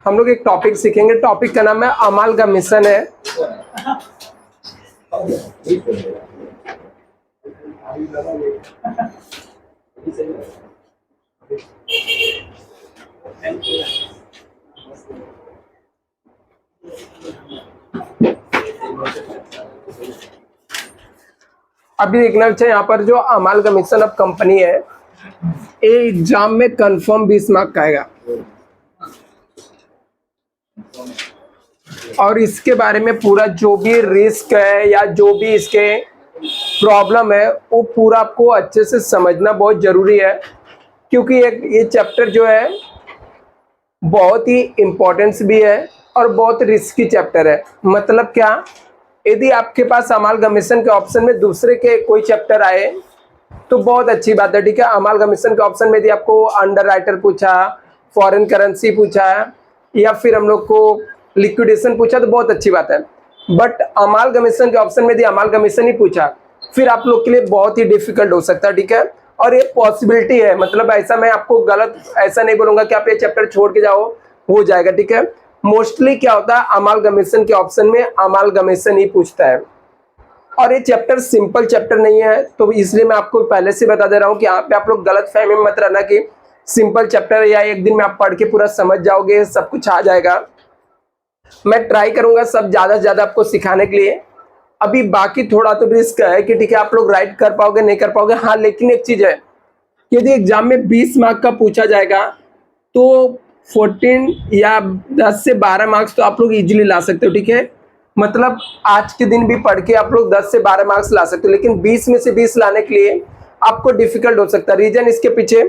हम लोग एक टॉपिक सीखेंगे। टॉपिक का नाम है अमालगमेशन है। अभी देखना चाहिए यहाँ पर जो अमालगमेशन ऑफ कंपनी है, ये एग्जाम में कंफर्म 20 मार्क का आएगा और इसके बारे में पूरा जो भी रिस्क है या जो भी इसके प्रॉब्लम है वो पूरा आपको अच्छे से समझना बहुत जरूरी है, क्योंकि ये चैप्टर जो है बहुत ही इम्पोर्टेंस भी है और बहुत रिस्की चैप्टर है। मतलब क्या, यदि आपके पास अमालगमेशन के ऑप्शन में दूसरे के कोई चैप्टर आए तो बहुत अच्छी बात है, ठीक है। अमालगमेशन के ऑप्शन में यदि आपको अंडरराइटर पूछा, फॉरेन करेंसी पूछा या फिर हम लोग को लिक्विडेशन पूछा तो बहुत अच्छी बात है। बट अमालगमेशन के ऑप्शन में यदि अमालगमेशन ही पूछा फिर आप लोग के लिए बहुत ही डिफिकल्ट हो सकता है, ठीक है। और ये पॉसिबिलिटी है, मतलब ऐसा मैं आपको गलत ऐसा नहीं बोलूंगा कि आप ये चैप्टर छोड़ के जाओ, हो जाएगा, ठीक है। मोस्टली क्या होता है, अमालगमेशन के ऑप्शन में अमालगमेशन ही पूछता है और ये चैप्टर सिंपल चैप्टर नहीं है, तो इसलिए मैं आपको पहले से बता दे रहा हूँ कि यहाँ पे आप लोग गलत फहमी में मत रहना कि सिंपल चैप्टर या एक दिन में आप पढ़ के पूरा समझ जाओगे, सब कुछ आ जाएगा। मैं ट्राई करूंगा सब ज्यादा से ज्यादा आपको सिखाने के लिए। अभी बाकी थोड़ा तो रिस्क है कि ठीक है आप लोग राइट कर पाओगे नहीं कर पाओगे, हाँ लेकिन एक चीज है, यदि एग्जाम में 20 मार्क का पूछा जाएगा तो 14 या 10 से 12 मार्क्स तो आप लोग इजीली ला सकते हो, ठीक है। मतलब आज के दिन भी पढ़ के आप लोग 10 से 12 मार्क्स ला सकते हो, लेकिन 20 में से 20 लाने के लिए आपको डिफिकल्ट हो सकता है। रीजन इसके पीछे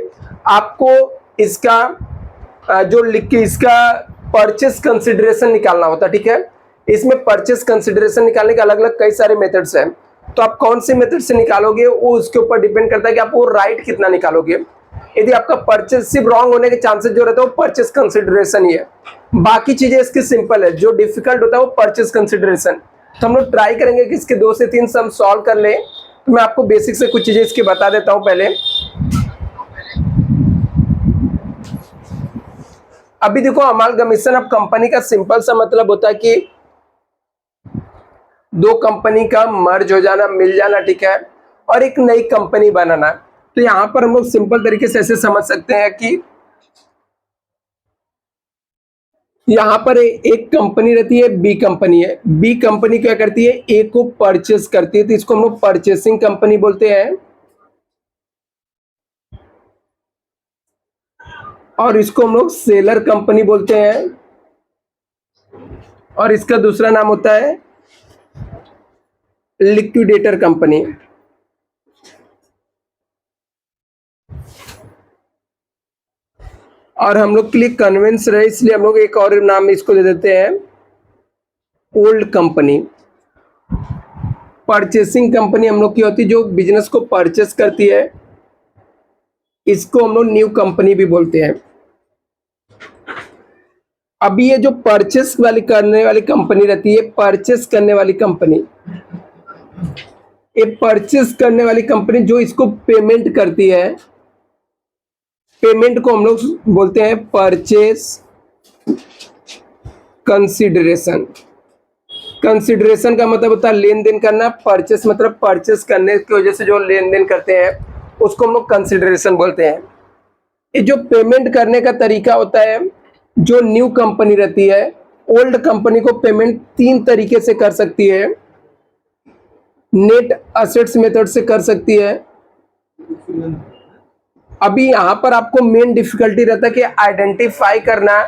आपको इसका जो लिख के इसका परचेस कंसिडरेशन निकालना होता है, ठीक है। इसमें परचेस कंसिडरेशन निकालने के अलग अलग कई सारे मेथड्स हैं, तो आप कौन से मेथड से निकालोगे वो उसके ऊपर डिपेंड करता है कि आप वो राइट कितना निकालोगे। यदि आपका परचेस सिर्फ रॉन्ग होने के चांसेस जो रहता है वो परचेस कंसिडरेशन ही है, बाकी चीजें इसकी सिंपल है। जो डिफिकल्ट होता है वो परचेस कंसिडरेशन। तो हम लोग ट्राई करेंगे कि इसके 2 से 3 सम सॉल्व कर ले। तो मैं आपको बेसिक से कुछ चीजें इसकी बता देता हूं पहले। अभी देखो, अमालगमेशन ऑफ कंपनी का सिंपल सा मतलब होता है कि दो कंपनी का मर्ज हो जाना, मिल जाना, ठीक है, और एक नई कंपनी बनाना। तो यहां पर हम लोग सिंपल तरीके से ऐसे समझ सकते हैं कि यहां पर एक कंपनी रहती है, बी कंपनी है। बी कंपनी क्या करती है, ए को परचेस करती है, तो इसको हम लोग परचेसिंग कंपनी बोलते हैं। और इसको हम लोग सेलर कंपनी बोलते हैं और इसका दूसरा नाम होता है लिक्विडेटर कंपनी। और हम लोग के लिए कन्वेंस रहे इसलिए हम लोग एक और नाम इसको दे देते हैं ओल्ड कंपनी। परचेसिंग कंपनी हम लोग की होती है जो बिजनेस को परचेस करती है, इसको हम लोग न्यू कंपनी भी बोलते हैं। अभी ये जो परचेस वाली करने वाली कंपनी रहती है, परचेस करने वाली कंपनी, ये परचेस करने वाली कंपनी जो इसको पेमेंट करती है, पेमेंट को हम लोग बोलते हैं परचेस कंसिडरेशन। कंसिडरेशन का मतलब होता है लेन देन करना, परचेस मतलब परचेस करने की वजह से जो लेन देन करते हैं उसको हम लोग कंसिडरेशन बोलते हैं। ये जो पेमेंट करने का तरीका होता है, जो न्यू कंपनी रहती है ओल्ड कंपनी को पेमेंट 3 तरीके से कर सकती है। नेट असेट्स मेथड से कर सकती है। अभी यहां पर आपको मेन डिफिकल्टी रहता है कि आइडेंटिफाई करना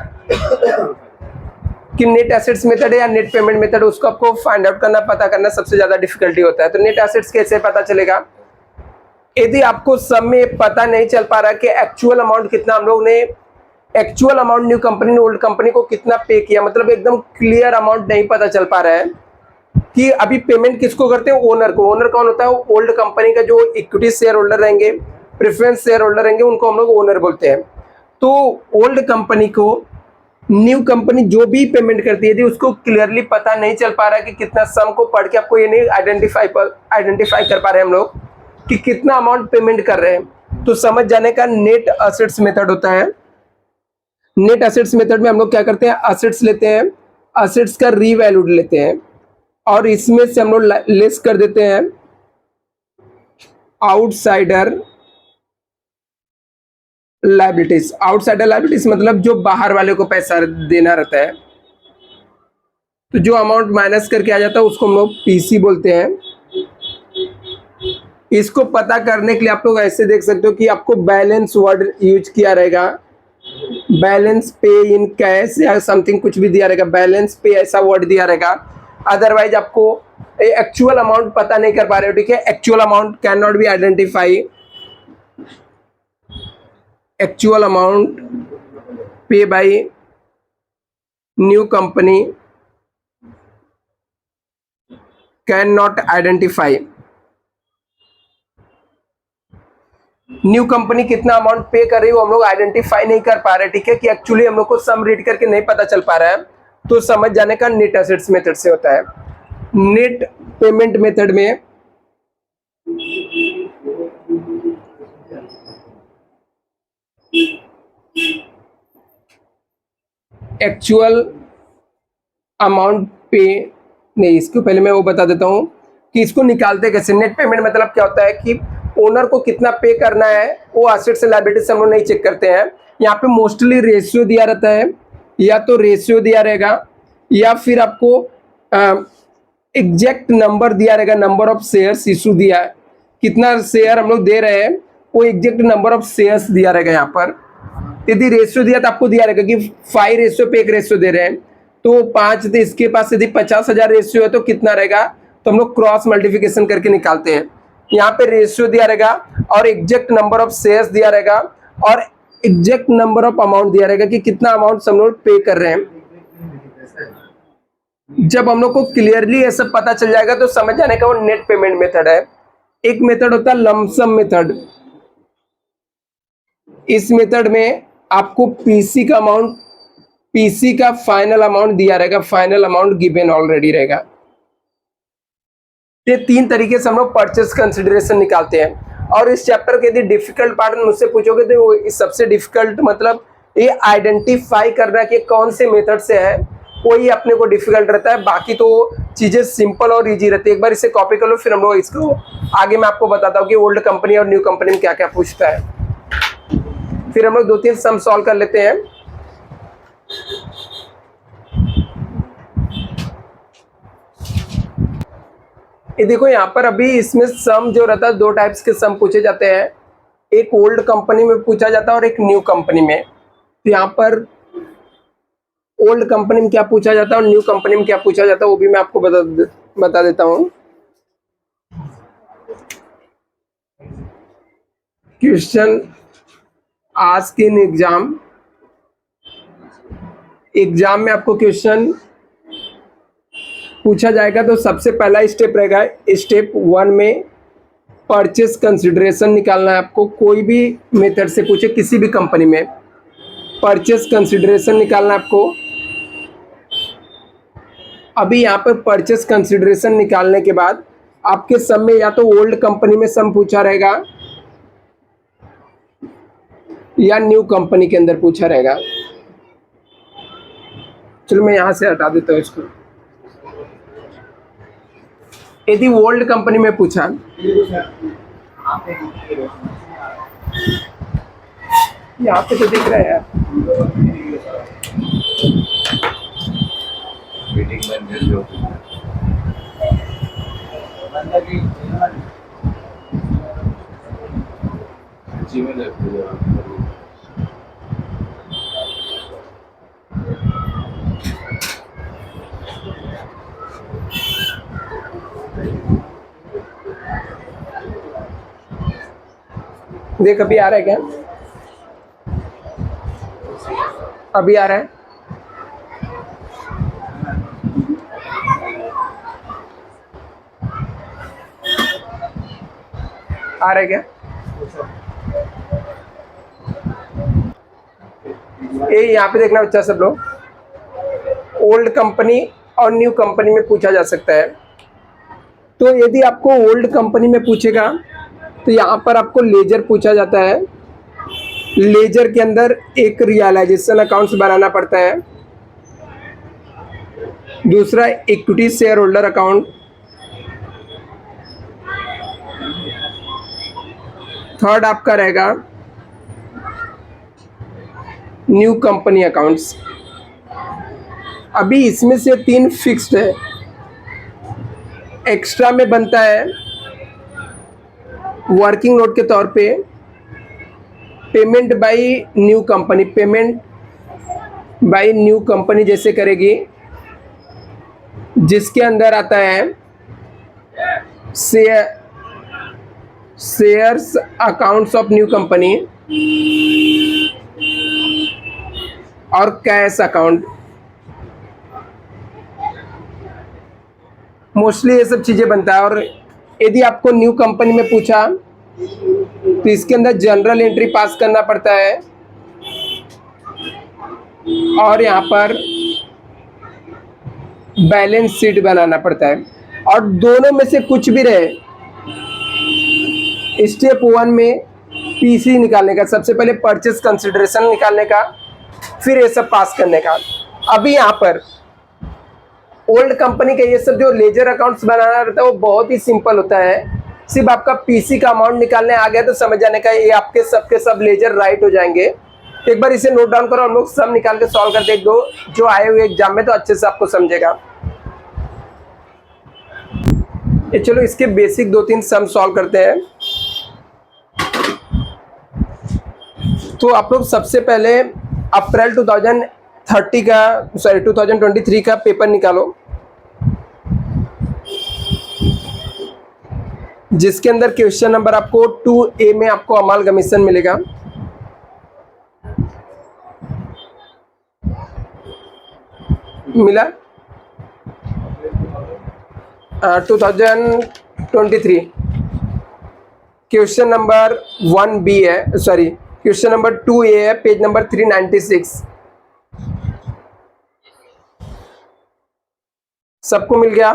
कि नेट एसेट्स मेथड है या नेट पेमेंट मेथड, उसको आपको फाइंड आउट करना, पता करना सबसे ज्यादा डिफिकल्टी होता है। तो नेट एसेट्स कैसे पता चलेगा, यदि आपको सब में पता नहीं चल पा रहा कि एक्चुअल अमाउंट कितना हम लोग ने, एक्चुअल अमाउंट न्यू कंपनी ने ओल्ड कंपनी को कितना पे किया, मतलब एकदम क्लियर अमाउंट नहीं पता चल पा रहा है कि अभी पेमेंट किसको करते हैं, ओनर को। ओनर कौन होता है, ओल्ड कंपनी का जो इक्विटी शेयर होल्डर रहेंगे, प्रेफरेंस शेयर होल्डर रहेंगे, उनको हम लोग ओनर बोलते हैं। तो ओल्ड कंपनी को न्यू कंपनी जो भी पेमेंट करती है, यदि उसको क्लियरली पता नहीं चल पा रहा है कि कितना सम को पढ़ के आपको ये नहीं आइडेंटिफाई कर पा रहे हैं हम लोग कि कितना अमाउंट पेमेंट कर रहे हैं, तो समझ जाने का नेट असेट्स मेथड होता है। नेट एसेट्स मेथड में हम लोग क्या करते हैं, एसेट्स लेते हैं, एसेट्स का रीवैल्यूड लेते हैं और इसमें से हम लोग लेस कर देते हैं आउटसाइडर लायबिलिटीज। आउटसाइडर लायबिलिटीज मतलब जो बाहर वाले को पैसा देना रहता है, तो जो अमाउंट माइनस करके आ जाता है उसको हम लोग पीसी बोलते हैं। इसको पता करने के लिए आप लोग ऐसे देख सकते हो कि आपको बैलेंस वर्ड यूज किया रहेगा, बैलेंस पे इन कैश या समथिंग कुछ भी दिया रहेगा, बैलेंस पे ऐसा वर्ड दिया रहेगा। अदरवाइज आपको एक्चुअल अमाउंट पता नहीं कर पा रहे हो, ठीक है। Actual amount can not be identify, actual amount pay by new company can not identify. New company कितना अमाउंट पे कर रही है वो हम लोग आइडेंटिफाई नहीं कर पा रहे, ठीक है, कि एक्चुअली हम लोग को सम रीड करके नहीं पता चल पा रहा है, तो समझ जाने का नेट एसेट्स मेथड से होता है। नेट पेमेंट मेथड में एक्चुअल अमाउंट पे नहीं, इसको पहले मैं वो बता देता हूं कि इसको निकालते कैसे। नेट पेमेंट मतलब क्या होता है कि ओनर को कितना पे करना है वो एसेट से लायबिलिटी से हम लोग नहीं चेक करते हैं। यहाँ पे मोस्टली रेशियो दिया रहता है, या तो रेशियो दिया रहेगा या फिर आपको एग्जैक्ट नंबर दिया रहेगा, नंबर ऑफ शेयर्स इशू दिया है, कितना शेयर हम लोग दे रहे हैं वो एग्जैक्ट नंबर ऑफ शेयर्स दिया रहेगा। यहाँ पर यदि रेशियो दिया तो आपको दिया रहेगा कि 5 रेशियो पे 1 रेशियो दे रहे हैं, तो 5 तो इसके पास यदि 50,000 रेशियो है तो कितना रहेगा, तो हम लोग क्रॉस मल्टीप्लिकेशन करके निकालते हैं। यहाँ पे रेशियो दिया रहेगा और एग्जैक्ट नंबर ऑफ शेयर्स दिया रहेगा और एग्जैक्ट नंबर ऑफ अमाउंट दिया रहेगा कि कितना अमाउंट हम लोग पे कर रहे हैं। जब हम लोग को क्लियरली ये सब पता चल जाएगा तो समझ जाने का वो नेट पेमेंट मेथड है। एक मेथड होता है लमसम मेथड। इस मेथड में आपको पीसी का अमाउंट, पीसी का फाइनल अमाउंट दिया रहेगा, फाइनल अमाउंट गिवन ऑलरेडी रहेगा। ये 3 तरीके से हम लोग परचेस कंसिडरेशन निकालते हैं। और इस चैप्टर के यदि डिफिकल्ट पार्ट मुझसे पूछोगे तो वो सबसे डिफिकल्ट मतलब ये आइडेंटिफाई करना कि कौन से मेथड से है, वही अपने को डिफिकल्ट रहता है। बाकी तो चीजें सिंपल और इजी रहती है। एक बार इसे कॉपी कर लो, फिर हम लोग इसको आगे मैं आपको बताता हूँ कि ओल्ड कंपनी और न्यू कंपनी में क्या क्या पूछता है। फिर हम लोग 2-3 सम सॉल्व कर लेते हैं। ये देखो यहाँ पर अभी इसमें सम जो रहता है 2 टाइप्स के सम पूछे जाते हैं, एक ओल्ड कंपनी में पूछा जाता है और एक न्यू कंपनी में। तो यहाँ पर ओल्ड कंपनी में क्या पूछा जाता है और न्यू कंपनी में क्या पूछा जाता है वो भी मैं आपको बता देता हूँ। क्वेश्चन आस्क इन एग्जाम में आपको क्वेश्चन पूछा जाएगा तो सबसे पहला स्टेप रहेगा, स्टेप 1 में परचेस कंसिडरेशन निकालना है आपको। कोई भी मेथड से पूछे किसी भी कंपनी में परचेस कंसिडरेशन निकालना है आपको। अभी यहाँ पर परचेस कंसिडरेशन निकालने के बाद आपके सम में या तो ओल्ड कंपनी में सम पूछा रहेगा या न्यू कंपनी के अंदर पूछा रहेगा। चलो मैं यहाँ से हटा देता हूँ इसको। यदि ओल्ड कंपनी में पूछा, यहाँ पे तो दिख रहा है यार, देख अभी आ रहा है क्या, अभी आ रहा है। आ रहा है क्या, ये यहाँ पे देखना बच्चा सब लोग, ओल्ड कंपनी और न्यू कंपनी में पूछा जा सकता है। तो यदि आपको ओल्ड कंपनी में पूछेगा तो यहाँ पर आपको लेजर पूछा जाता है, लेजर के अंदर एक रियलाइजेशन अकाउंट्स बनाना पड़ता है, दूसरा equity share holder account, third आपका रहेगा न्यू कंपनी अकाउंट्स। अभी इसमें से 3 फिक्स्ड है, एक्स्ट्रा में बनता है वर्किंग नोट के तौर पे payment by new company, payment by new company जैसे करेगी, जिसके अंदर आता है shares accounts of new company और कैश अकाउंट। मोस्टली ये सब चीज़ें बनता है। और यदि आपको न्यू कंपनी में पूछा तो इसके अंदर जनरल एंट्री पास करना पड़ता है और यहाँ पर बैलेंस शीट बनाना पड़ता है। और दोनों में से कुछ भी रहे, स्टेप 1 में पीसी निकालने का, सबसे पहले परचेस कंसिडरेशन निकालने का, फिर ये सब पास करने का। अभी यहाँ पर ओल्ड कंपनी का ये सब जो लेजर अकाउंट्स बनाना रहता है वो बहुत ही सिंपल होता है। सिर्फ आपका पीसी का अमाउंट निकालने आ गया तो समझ जाने का ये आपके सबके सब लेजर राइट हो जाएंगे। एक बार इसे नोट डाउन करो, हम लोग सब निकाल के सॉल्व करते हैं, दो जो आए हुए एग्जाम में, तो अच्छे से आपको समझेगा। ये चलो इसके बेसिक 2-3 सम सॉल्व करते हैं। तो आप लोग सबसे पहले अप्रैल 2023 का पेपर निकालो, जिसके अंदर क्वेश्चन नंबर आपको 2A में आपको अमालगमेशन मिलेगा। मिला 2023 क्वेश्चन नंबर 1B है, सॉरी क्वेश्चन नंबर 2A है, पेज नंबर 396। सबको मिल गया?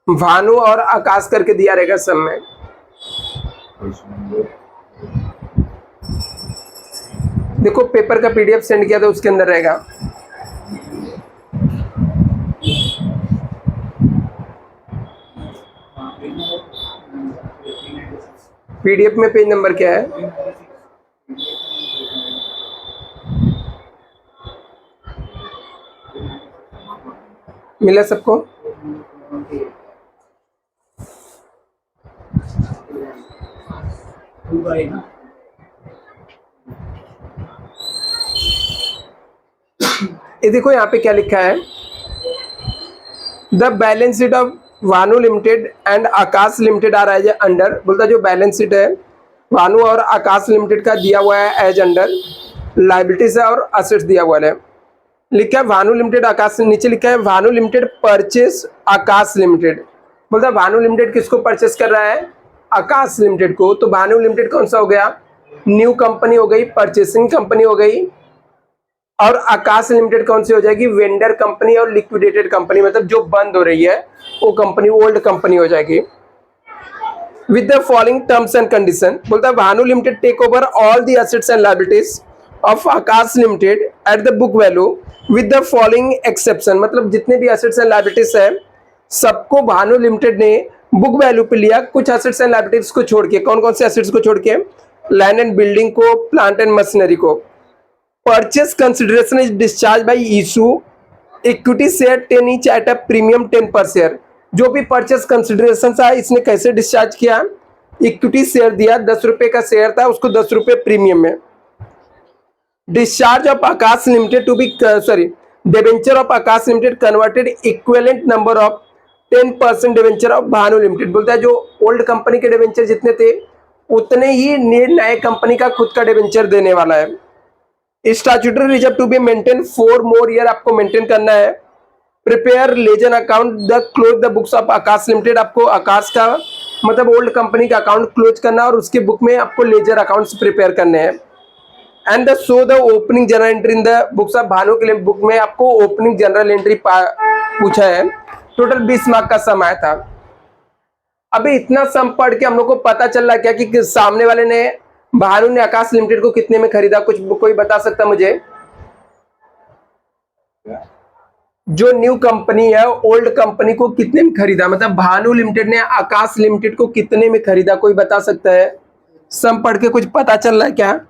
भानु और आकाश करके दिया रहेगा सब में। देखो पेपर का पीडीएफ सेंड किया था, उसके अंदर रहेगा। पीडीएफ में पेज नंबर क्या है? मिला सबको? ये देखो यहाँ पे क्या लिखा है, the balance sheet of Bhanu limited and Aakash limited are as under. बोलता जो बैलेंस शीट है भानु और आकाश लिमिटेड का दिया हुआ है एज अंडर, लाइबिलिटीज है और असेट्स दिया हुआ है। लिखा है भानु लिमिटेड आकाश, नीचे लिखा है भानु लिमिटेड परचेस आकाश लिमिटेड। बोलता भानु लिमिटेड किसको परचेस कर रहा है? आकाश लिमिटेड को। तो भानु लिमिटेड कौन सा हो गया? न्यू कंपनी हो गई, परचेसिंग कंपनी हो गई। और आकाश लिमिटेड कौन सी हो जाएगी? वेंडर कंपनी और लिक्विडेटेड कंपनी, मतलब जो बंद हो रही है वो कंपनी ओल्ड कंपनी हो जाएगी। With the following terms and condition. बोलता है Bhanu limited take over all the assets and liabilities of Aakash limited at the book value with the following exception. मतलब जितने भी एसेट्स एंड लायबिलिटीज है सबको भानु लिमिटेड ने बुक वैल्यू पे लिया, कुछ एसेट्स एंड लायबिलिटीज को छोड़ के। कौन कौन से एसेट्स को छोड़ के? लैंड एंड बिल्डिंग को, प्लांट एंड मशीनरी को। Purchase consideration is discharge by issue equity share 10 each at a premium 10 पर शेयर। जो भी परचेस कंसिडरेशन था इसने कैसे डिस्चार्ज किया? इक्विटी शेयर दिया, 10 रुपए का शेयर था, उसको 10 रुपए प्रीमियम में। Discharge of Aakash limited to be debenture of Aakash limited converted equivalent number of 10% debenture of Bhanu limited. बोलता है जो ओल्ड कंपनी के डिबेंचर जितने थे उतने ही नए कंपनी का खुद का डिबेंचर देने वाला है। Statutory reserve to be maintain 4 more year आपको मेंटेन करना है। Prepare ledger account the close the books of Aakash limited. आपको आकाश का मतलब ओल्ड कंपनी का अकाउंट क्लोज करना और उसके बुक में आपको लेजर अकाउंट्स प्रिपेयर करने हैं। And the show the opening general entry in the books of Bhanu के बुक में आपको ओपनिंग जनरल एंट्री पूछा है। टोटल 20 मार्क का सम आया था। अभी इतना सम पढ़ के हम लोग को पता चल रहा है क्या कि सामने वाले ने भानु ने आकाश लिमिटेड को कितने में खरीदा, कुछ कोई बता सकता मुझे? जो न्यू कंपनी है ओल्ड कंपनी को कितने में खरीदा, मतलब भानु लिमिटेड ने आकाश लिमिटेड को कितने में खरीदा, कोई बता सकता है? सम पढ़ के कुछ पता चल रहा है क्या?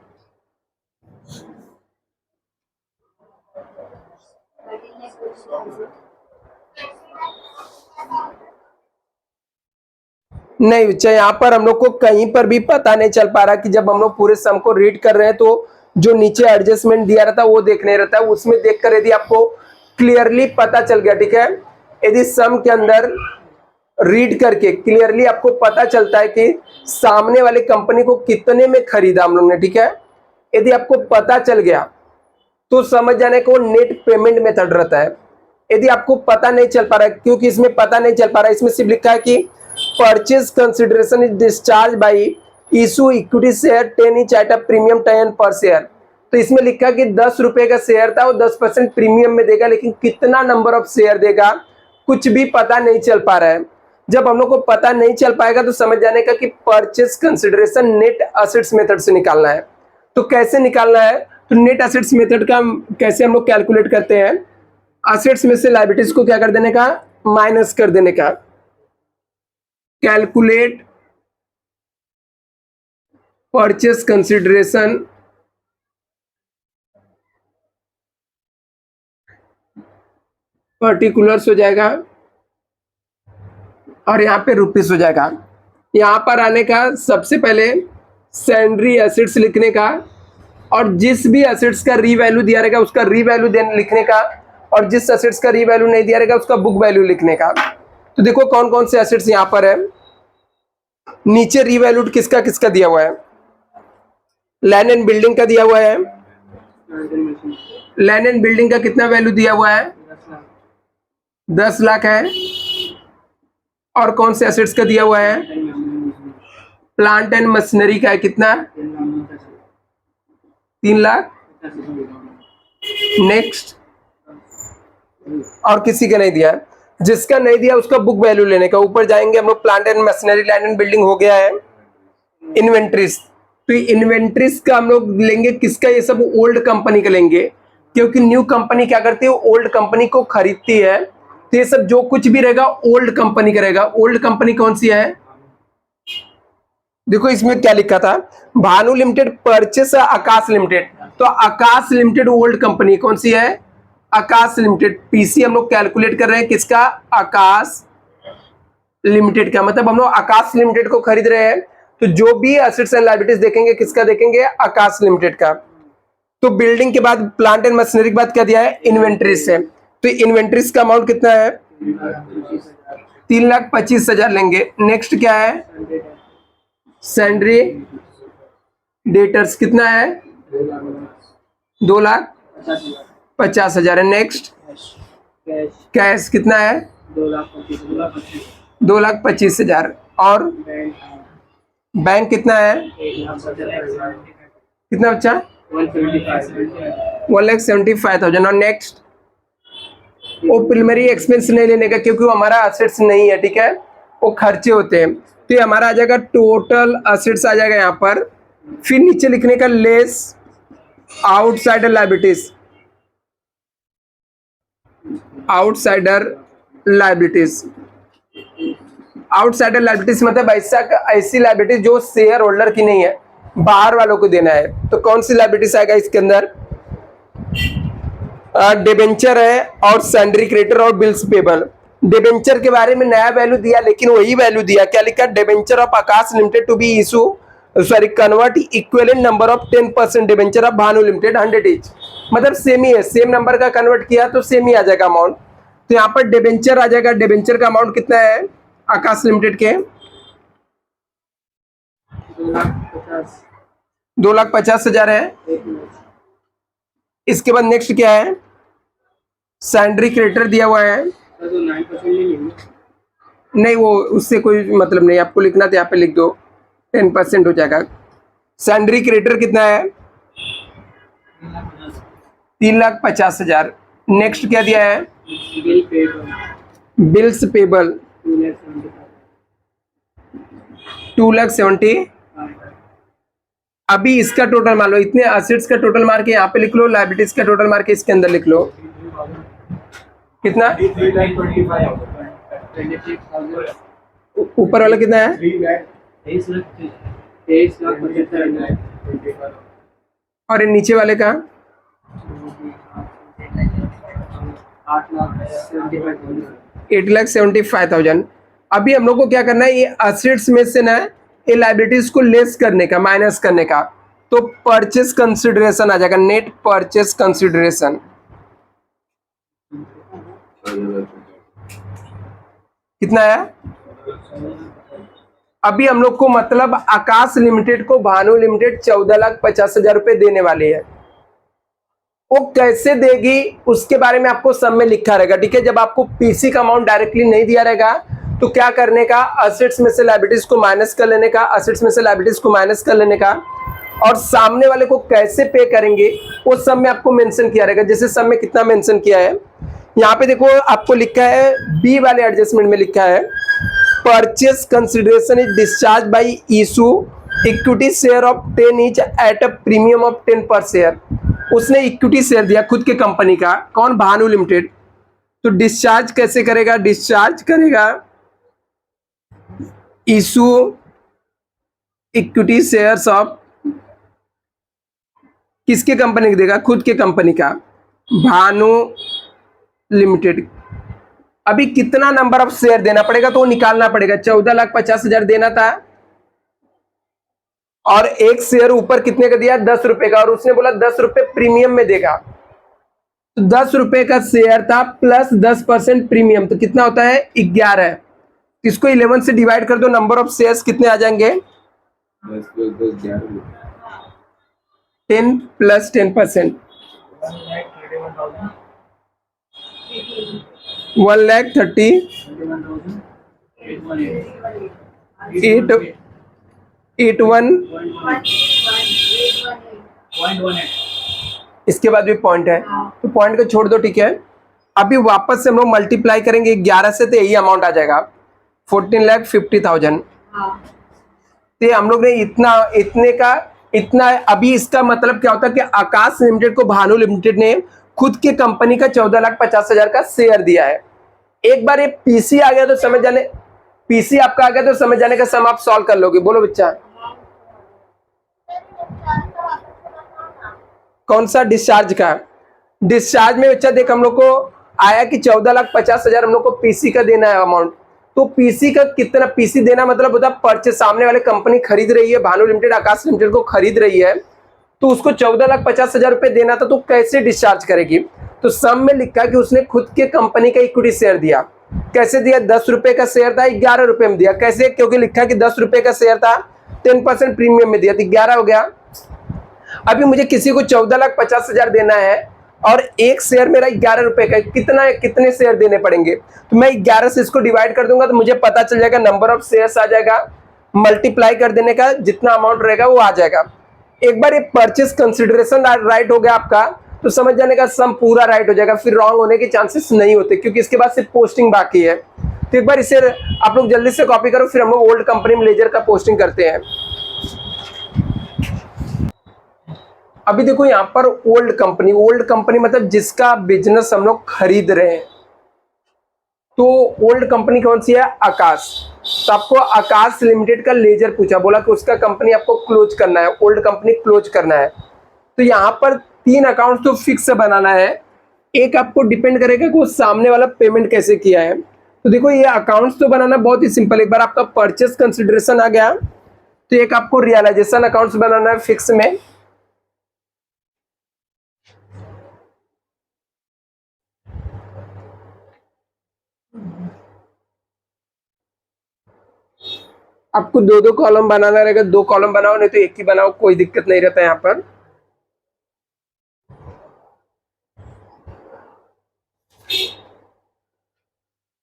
नहीं बच्चा, यहाँ पर हम लोग को कहीं पर भी पता नहीं चल पा रहा कि जब हम लोग पूरे सम को रीड कर रहे हैं तो जो नीचे एडजस्टमेंट दिया रहता है वो देखने रहता है, उसमें देखकर यदि आपको क्लियरली पता चल गया, ठीक है, यदि सम के अंदर रीड करके क्लियरली आपको पता चलता है कि सामने वाले कंपनी को कितने में खरीदा हम लोग ने, ठीक है, यदि आपको पता चल गया तो समझ जाने को नेट पेमेंट मेथड रहता है। यदि आपको पता नहीं चल पा रहा है, क्योंकि इसमें पता नहीं चल पा रहा है, इसमें सिर्फ लिखा है कि purchase consideration is discharge by issue equity share 10 each at a premium 10 पर शेयर। तो इसमें लिखा कि 10 रुपए का शेयर था, वो 10% प्रीमियम में देगा, लेकिन कितना नंबर ऑफ शेयर देगा कुछ भी पता नहीं चल पा रहा है। जब हम लोग को पता नहीं चल पाएगा तो समझ जाने का कि purchase consideration net assets method से निकालना है। तो कैसे निकालना है, तो नेट असेट्स मेथड का कैसे हम लोग कैलकुलेट करते हैं, असेट्स में से लायबिलिटीज को क्या कर देने का, माइनस कर देने का। कैलकुलेट परचेज कंसिडरेशन पर्टिकुलर्स हो जाएगा और यहाँ पे रुपीस हो जाएगा। यहाँ पर आने का सबसे पहले सैंड्री एसेट्स लिखने का, और जिस भी एसेट्स का रीवैल्यू दिया रहेगा उसका रीवैल्यू लिखने का, और जिस एसेट्स का रीवैल्यू नहीं दिया रहेगा उसका बुक वैल्यू लिखने का। तो देखो कौन कौन से एसेट्स यहाँ पर है। नीचे रीवैल्यूड किसका किसका दिया हुआ है, लैंड एंड बिल्डिंग का दिया हुआ है। लैंड एंड बिल्डिंग का कितना वैल्यू दिया हुआ है, 10 लाख है। और कौन से एसेट्स का दिया हुआ है, प्लांट एंड मशीनरी का है, कितना, 3 लाख। नेक्स्ट, और किसी का नहीं दिया है, जिसका नहीं दिया उसका बुक वैल्यू लेने का। ऊपर जाएंगे हम लोग, plant and machinery, land and building हो गया है। इन्वेंट्रीज, तो इन्वेंट्रीज का हम लोग लेंगे किसका, ये सब ओल्ड कंपनी का लेंगे, क्योंकि न्यू कंपनी क्या करती है, ओल्ड कंपनी को खरीदती है। तो ये सब जो कुछ भी रहेगा ओल्ड कंपनी का रहेगा। ओल्ड कंपनी कौन सी है, देखो इसमें क्या लिखा था, भानु लिमिटेड परचेस आकाश लिमिटेड, तो आकाश लिमिटेड ओल्ड कंपनी कौन सी है, आकाश लिमिटेड। पीसी हम लोग कैलकुलेट कर रहे हैं किसका, आकाश लिमिटेड का, मतलब हम लोग आकाश लिमिटेड को खरीद रहे हैं, तो जो भी एसेट्स एंड लायबिलिटीज देखेंगे किसका देखेंगे, आकाश लिमिटेड का। तो बिल्डिंग के बाद प्लांट एंड मशीनरी के बाद क्या दिया है, इन्वेंट्रीज से। तो इन्वेंट्रीज का अमाउंट कितना है, 3,25,000 लेंगे। नेक्स्ट क्या है, सैंड्री डेटर्स कितना है, 2,50,000 है। नेक्स्ट कैश कितना है, 2,25,000। और बैंक कितना है, कितना बच्चा, 1,75,000। और नेक्स्ट, वो प्राइमरी एक्सपेंस नहीं लेने का क्योंकि वो हमारा असेट्स नहीं है, ठीक है, वो खर्चे होते हैं। तो ये हमारा आ जाएगा टोटल असेट्स आ जाएगा यहाँ पर। फिर नीचे लिखने का less outsider liabilities, outsider liabilities. Outsider liabilities मतलब ऐसी लायबिलिटीज जो शेयर होल्डर की नहीं है, बाहर वालों को देना है। तो कौन सी लायबिलिटीज आएगा इसके अंदर, डिबेंचर है और सैंड्री क्रेडिटर और बिल्स पेबल। डिबेंचर के बारे में नया वैल्यू दिया, लेकिन वही वैल्यू दिया, क्या लिखा, debenture of Aakash limited to be issue convert equivalent number of 10% debenture of Bhanu limited 100 each, मतलब सेम ही है, सेम नंबर का कन्वर्ट किया तो सेम ही आ जाएगा अमाउंट। तो यहाँ पर डिबेंचर आ जाएगा, डिबेंचर का अमाउंट कितना है आकाश लिमिटेड के, 2,50,000 है। इसके बाद नेक्स्ट क्या है, सैंड्री क्रेडिटर दिया हुआ है, नहीं वो उससे कोई मतलब नहीं, आपको लिखना तो यहाँ पे लिख दो, 10% हो जाएगा। सैंड्री क्रेडिटर कितना है, 3,50,000। नेक्स्ट क्या दिया है, बिल्स पेबल 2,70,000। अभी इसका टोटल मान लो, इतने असेट्स का टोटल मार के यहाँ पे लिख लो, लायबिलिटीज का टोटल मार के इसके अंदर लिख लो। कितना? ऊपर वाला कितना है? और ये नीचे वाले का? 8,75,000। अभी हम लोग को क्या करना है, ये असेट्स में से ना ये लायबिलिटीज को लेस करने का, माइनस करने का। तो परचेस कंसिडरेशन आ जाएगा, नेट परचेस कंसिडरेशन कितना है? अभी हम लोग को मतलब आकाश लिमिटेड को भानु लिमिटेड 14,50,000 रुपए देने वाली है। वो कैसे देगी उसके बारे में आपको सब में लिखा रहेगा, ठीक है। जब आपको पीसी का अमाउंट डायरेक्टली नहीं दिया रहेगा तो क्या करने का, असेट्स में से लायबिलिटीज को माइनस कर लेने का, असेट्स में से लायबिलिटीज को माइनस कर लेने का, और सामने वाले को कैसे पे करेंगे वो सब में आपको मेंशन किया रहेगा। जैसे सब में कितना मेंशन किया है यहाँ पे देखो, आपको लिखा है बी वाले एडजस्टमेंट में लिखा है purchase consideration is discharge by issue equity share of 10 each at a premium of 10 पर शेयर। उसने इक्विटी शेयर दिया खुद के कंपनी का, कौन? भानु लिमिटेड। तो डिस्चार्ज कैसे करेगा? डिस्चार्ज करेगा इशू इक्विटी शेयर्स ऑफ, किसके कंपनी का देगा? खुद के कंपनी का, भानु लिमिटेड। अभी कितना नंबर ऑफ शेयर देना पड़ेगा तो निकालना पड़ेगा। 14,50,000 देना था और एक शेयर ऊपर कितने का दिया? 10 रुपए का, और उसने बोला 10 रुपए प्रीमियम में देगा। तो 10 रुपए का शेयर था प्लस 10% प्रीमियम, तो कितना होता है? 11। इसको 11 से डिवाइड कर दो, नंबर ऑफ शेयर्स कितने आ जाएंगे? 10 प्लस 10%, 1,30,881। इसके बाद भी पॉइंट है तो पॉइंट को छोड़ दो, ठीक है। अभी वापस से हम लोग मल्टीप्लाई करेंगे 11 से तो यही अमाउंट आ जाएगा 14,50,000। तो हम लोग ने इतने का इतना। अभी इसका मतलब क्या होता है कि आकाश लिमिटेड को भानु लिमिटेड ने खुद की कंपनी का 14,50,000 का शेयर दिया है। एक बार ये पीसी आ गया तो समझ जाने, पीसी आपका आ गया तो समझ जाने का सम आप सॉल्व कर लोगे। बोलो बच्चा, कौन सा? डिस्चार्ज का। डिस्चार्ज में बच्चा देख, हम लोग को आया कि 14,50,000 हम लोग को पीसी का देना है अमाउंट। तो पीसी का कितना? पीसी देना मतलब होता है परचेस, सामने वाले कंपनी खरीद रही है, भानु लिमिटेड आकाश लिमिटेड को खरीद रही है, तो उसको 14,50,000 रुपए देना था। तो कैसे डिस्चार्ज करेगी? तो सम में लिखा कि उसने खुद के कंपनी का इक्विटी शेयर दिया। कैसे दिया? 10 रुपए का शेयर था, 11 रुपए में दिया। कैसे? क्योंकि लिखा कि 10 रुपए का शेयर था, 10% प्रीमियम में दिया, तो 11 हो गया। अभी मुझे किसी को 14,50,000 देना है और एक शेयर मेरा 11 रुपए का, कितने शेयर देने पड़ेंगे? तो मैं 11 से इसको डिवाइड कर दूंगा तो मुझे पता चल जाएगा, नंबर ऑफ शेयर्स आ जाएगा, मल्टीप्लाई कर देने का जितना अमाउंट रहेगा वो आ जाएगा। एक बार ये परचेस कंसिडरेशन राइट हो गया आपका तो समझ जाने का सम पूरा राइट हो जाएगा, फिर रॉन्ग होने के चांसेस नहीं होते, क्योंकि इसके बाद सिर्फ पोस्टिंग बाकी है। तो एक बार इसे आप लोग जल्दी से कॉपी करो, फिर हम लोग ओल्ड कंपनी में लेजर का पोस्टिंग करते हैं। अभी देखो यहाँ पर ओल्ड कंपनी मतलब जिसका बिजनेस हम लोग खरीद रहे हैं। तो ओल्ड कंपनी कौन सी है? आकाश। तो आपको आकाश लिमिटेड का लेजर पूछा, बोला कि उसका कंपनी आपको क्लोज करना है, ओल्ड कंपनी क्लोज करना है। तो यहाँ पर 3 अकाउंट तो फिक्स बनाना है। एक आपको डिपेंड करेगा कि वो सामने वाला पेमेंट कैसे किया है। तो देखो ये अकाउंट्स तो बनाना बहुत ही सिंपल। एक बार आपका परचेस कंसिडरेशन आ गया तो एक आपको रियलाइजेशन अकाउंट्स बनाना है फिक्स में। आपको 2-2 कॉलम बनाना रहेगा, 2 कॉलम बनाओ, नहीं तो एक ही बनाओ, कोई दिक्कत नहीं रहता यहाँ पर।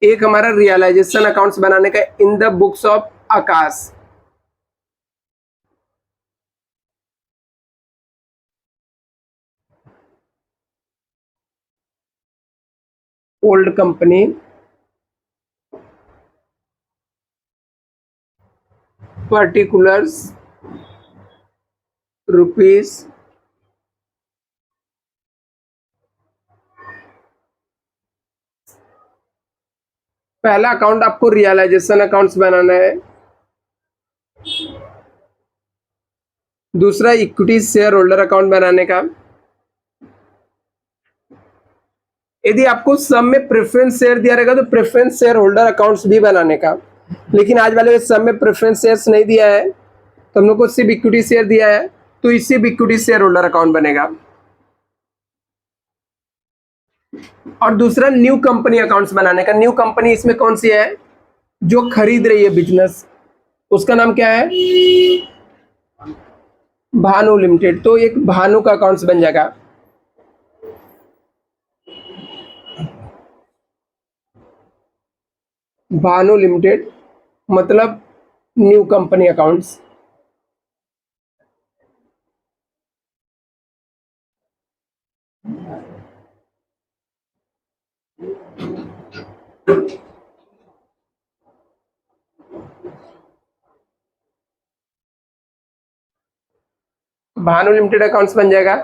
एक हमारा रियलाइजेशन अकाउंट्स बनाने का in the books of Akash. Old company particulars rupees पहला अकाउंट आपको रियलाइजेशन अकाउंट्स बनाना है, दूसरा इक्विटी शेयर होल्डर अकाउंट बनाने का। यदि आपको सब में प्रेफरेंस शेयर दिया रहेगा तो प्रेफरेंस शेयर होल्डर अकाउंट्स भी बनाने का, लेकिन आज वाले सब में प्रेफरेंस शेयर्स नहीं दिया है तो हम लोग को सिर्फ इक्विटी शेयर दिया है, तो इससे भी इक्विटी शेयर होल्डर अकाउंट बनेगा। और दूसरा न्यू कंपनी अकाउंट्स बनाने का। न्यू कंपनी इसमें कौन सी है? जो खरीद रही है बिजनेस, उसका नाम क्या है? भानु लिमिटेड। तो एक भानु का अकाउंट्स बन जाएगा। भानु लिमिटेड मतलब new company accounts. Bhanu limited accounts बन जाएगा।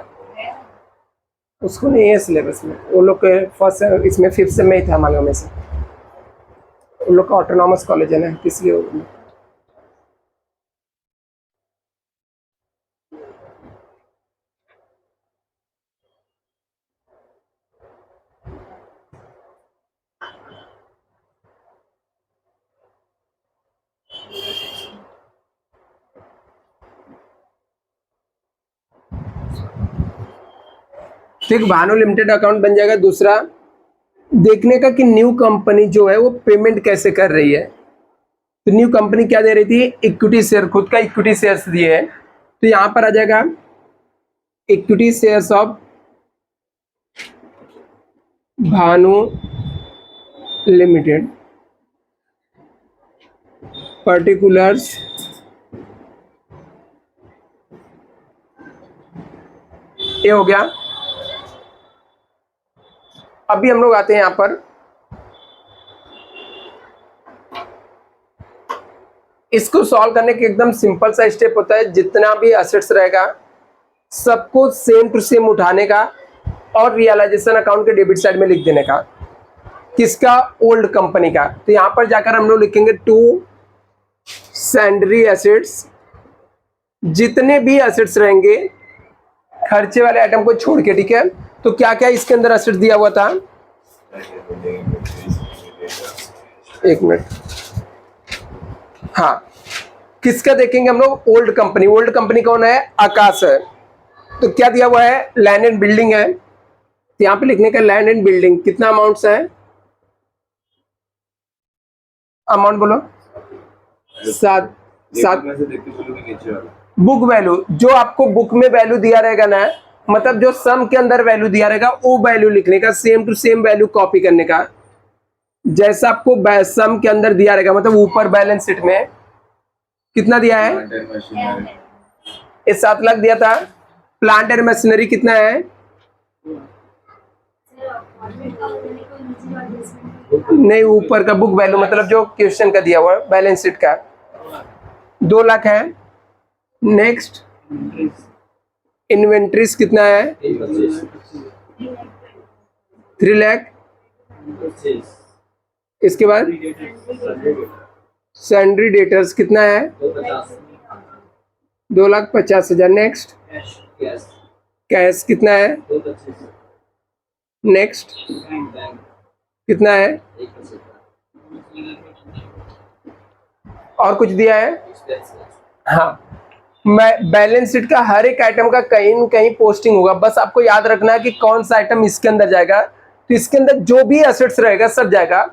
उसको नहीं है सिलेबस में, वो लोग के फर्स्ट इसमें फिफ्थ सेम में ही था मालूम में से, उन लोग का ऑटोनॉमस कॉलेज है ना, इसलिए। ठीक, भानु लिमिटेड अकाउंट बन जाएगा। दूसरा देखने का कि न्यू कंपनी जो है वो पेमेंट कैसे कर रही है। तो न्यू कंपनी क्या दे रही थी? इक्विटी शेयर, खुद का इक्विटी शेयर्स दिए है, तो यहां पर आ जाएगा equity shares of Bhanu limited particulars ये हो गया। अभी हम लोग आते हैं यहां पर, इसको सॉल्व करने के एकदम सिंपल सा स्टेप होता है। जितना भी एसेट्स रहेगा सबको सेम टू सेम उठाने का और रियलाइजेशन अकाउंट के डेबिट साइड में लिख देने का। किसका? ओल्ड कंपनी का। तो यहां पर जाकर हम लोग लिखेंगे टू सैंडरी एसेट्स। जितने भी एसेट्स रहेंगे खर्चे वाले आइटम को छोड़ के, ठीक है। तो क्या क्या इसके अंदर एसेट्स दिया हुआ था? एक मिनट, हाँ, किसका देखेंगे हम लोग? Old company. ओल्ड कंपनी कौन है? आकाश है। तो क्या दिया हुआ है? लैंड एंड बिल्डिंग है। तो यहां पे लिखने का लैंड एंड बिल्डिंग कितना अमाउंट्स है? अमाउंट बोलो। 7। बुक वैल्यू, जो आपको बुक में वैल्यू दिया रहेगा ना, मतलब जो सम के अंदर वैल्यू दिया रहेगा वो वैल्यू लिखने का, same to same value copy करने का। जैसा आपको सम के अंदर दिया रहेगा, मतलब ऊपर बैलेंस शीट में कितना दिया है? ये 7 लाख दिया था। प्लांट एंड मशीनरी कितना है? नहीं, ऊपर का बुक वैल्यू मतलब जो क्वेश्चन का दिया हुआ है बैलेंस शीट का 2 लाख है। नेक्स्ट इन्वेंट्रीज कितना है? 3 लाख। इसके बाद सैंड्री डेटर्स कितना है? 2,50,000। नेक्स्ट कैश कितना है? नेक्स्ट कितना है? और कुछ दिया है? हाँ, मैं बैलेंस शीट का हर एक आइटम का कहीं न कहीं पोस्टिंग होगा, बस आपको याद रखना है कि कौन सा आइटम इसके अंदर जाएगा। तो इसके अंदर जो भी एसेट्स रहेगा सब जाएगा।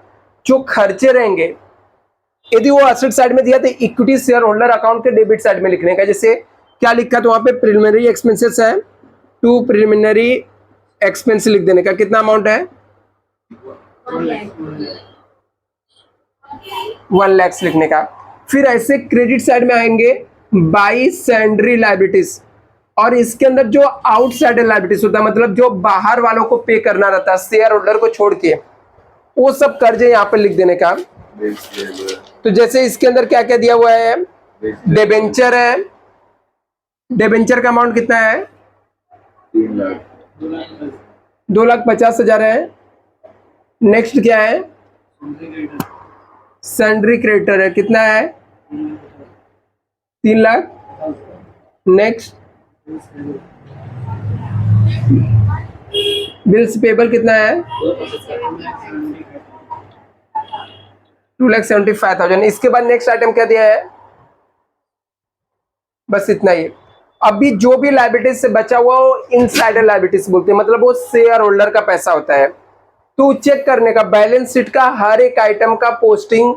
जो खर्चे रहेंगे, यदि वो एसेट साइड में दिया तो इक्विटी शेयर होल्डर अकाउंट के डेबिट साइड में लिखने का। जैसे क्या लिखा तो वहां पे प्रिलिमिनरी एक्सपेंसेस है, टू प्रिलिमिनरी एक्सपेंस लिख देने का। कितना अमाउंट है? 1 लाख लिखने का। फिर ऐसे क्रेडिट साइड में आएंगे बाई सैंड्री लाइबिलिटीज, और इसके अंदर जो आउटसाइड लाइबिलिटीज होता है, मतलब जो बाहर वालों को पे करना रहता है शेयर होल्डर को छोड़ के, वो सब कर्जे यहाँ पर लिख देने का। तो जैसे इसके अंदर क्या क्या दिया हुआ है? डिबेंचर है, डिबेंचर का अमाउंट कितना है? 2,50,000 है। नेक्स्ट क्या है? सैंड्री क्रेडिटर है, कितना है? 3 लाख। नेक्स्ट बिल्स पेबल कितना है? 2,75,000। इसके बाद नेक्स्ट आइटम क्या दिया है? बस इतना ही। अभी जो भी लायबिलिटीज से बचा हुआ वो इनसाइडर लायबिलिटीज बोलते हैं, मतलब वो शेयर होल्डर का पैसा होता है। तो चेक करने का बैलेंस शीट का हर एक आइटम का पोस्टिंग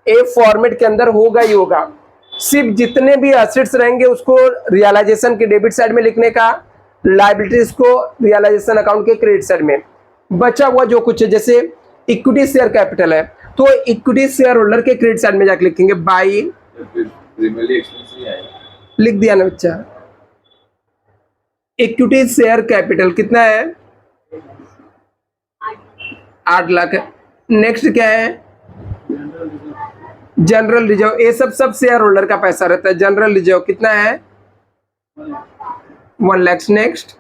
ए फॉर्मेट के अंदर होगा ही होगा। सिर्फ जितने भी एसेट्स रहेंगे उसको रियलाइजेशन के डेबिट साइड में लिखने का, लायबिलिटीज को रियलाइजेशन अकाउंट के क्रेडिट साइड में। बचा हुआ जो कुछ है, जैसे इक्विटी शेयर कैपिटल है तो इक्विटी शेयर होल्डर के क्रेडिट साइड में जाकर लिखेंगे बाई। लिख दिया ना बच्चा? इक्विटी शेयर कैपिटल कितना है? 8 लाख है। नेक्स्ट क्या है? General reserve. ये सब शेयर होल्डर का पैसा रहता है। जनरल रिजर्व कितना है? 1 lakh. Next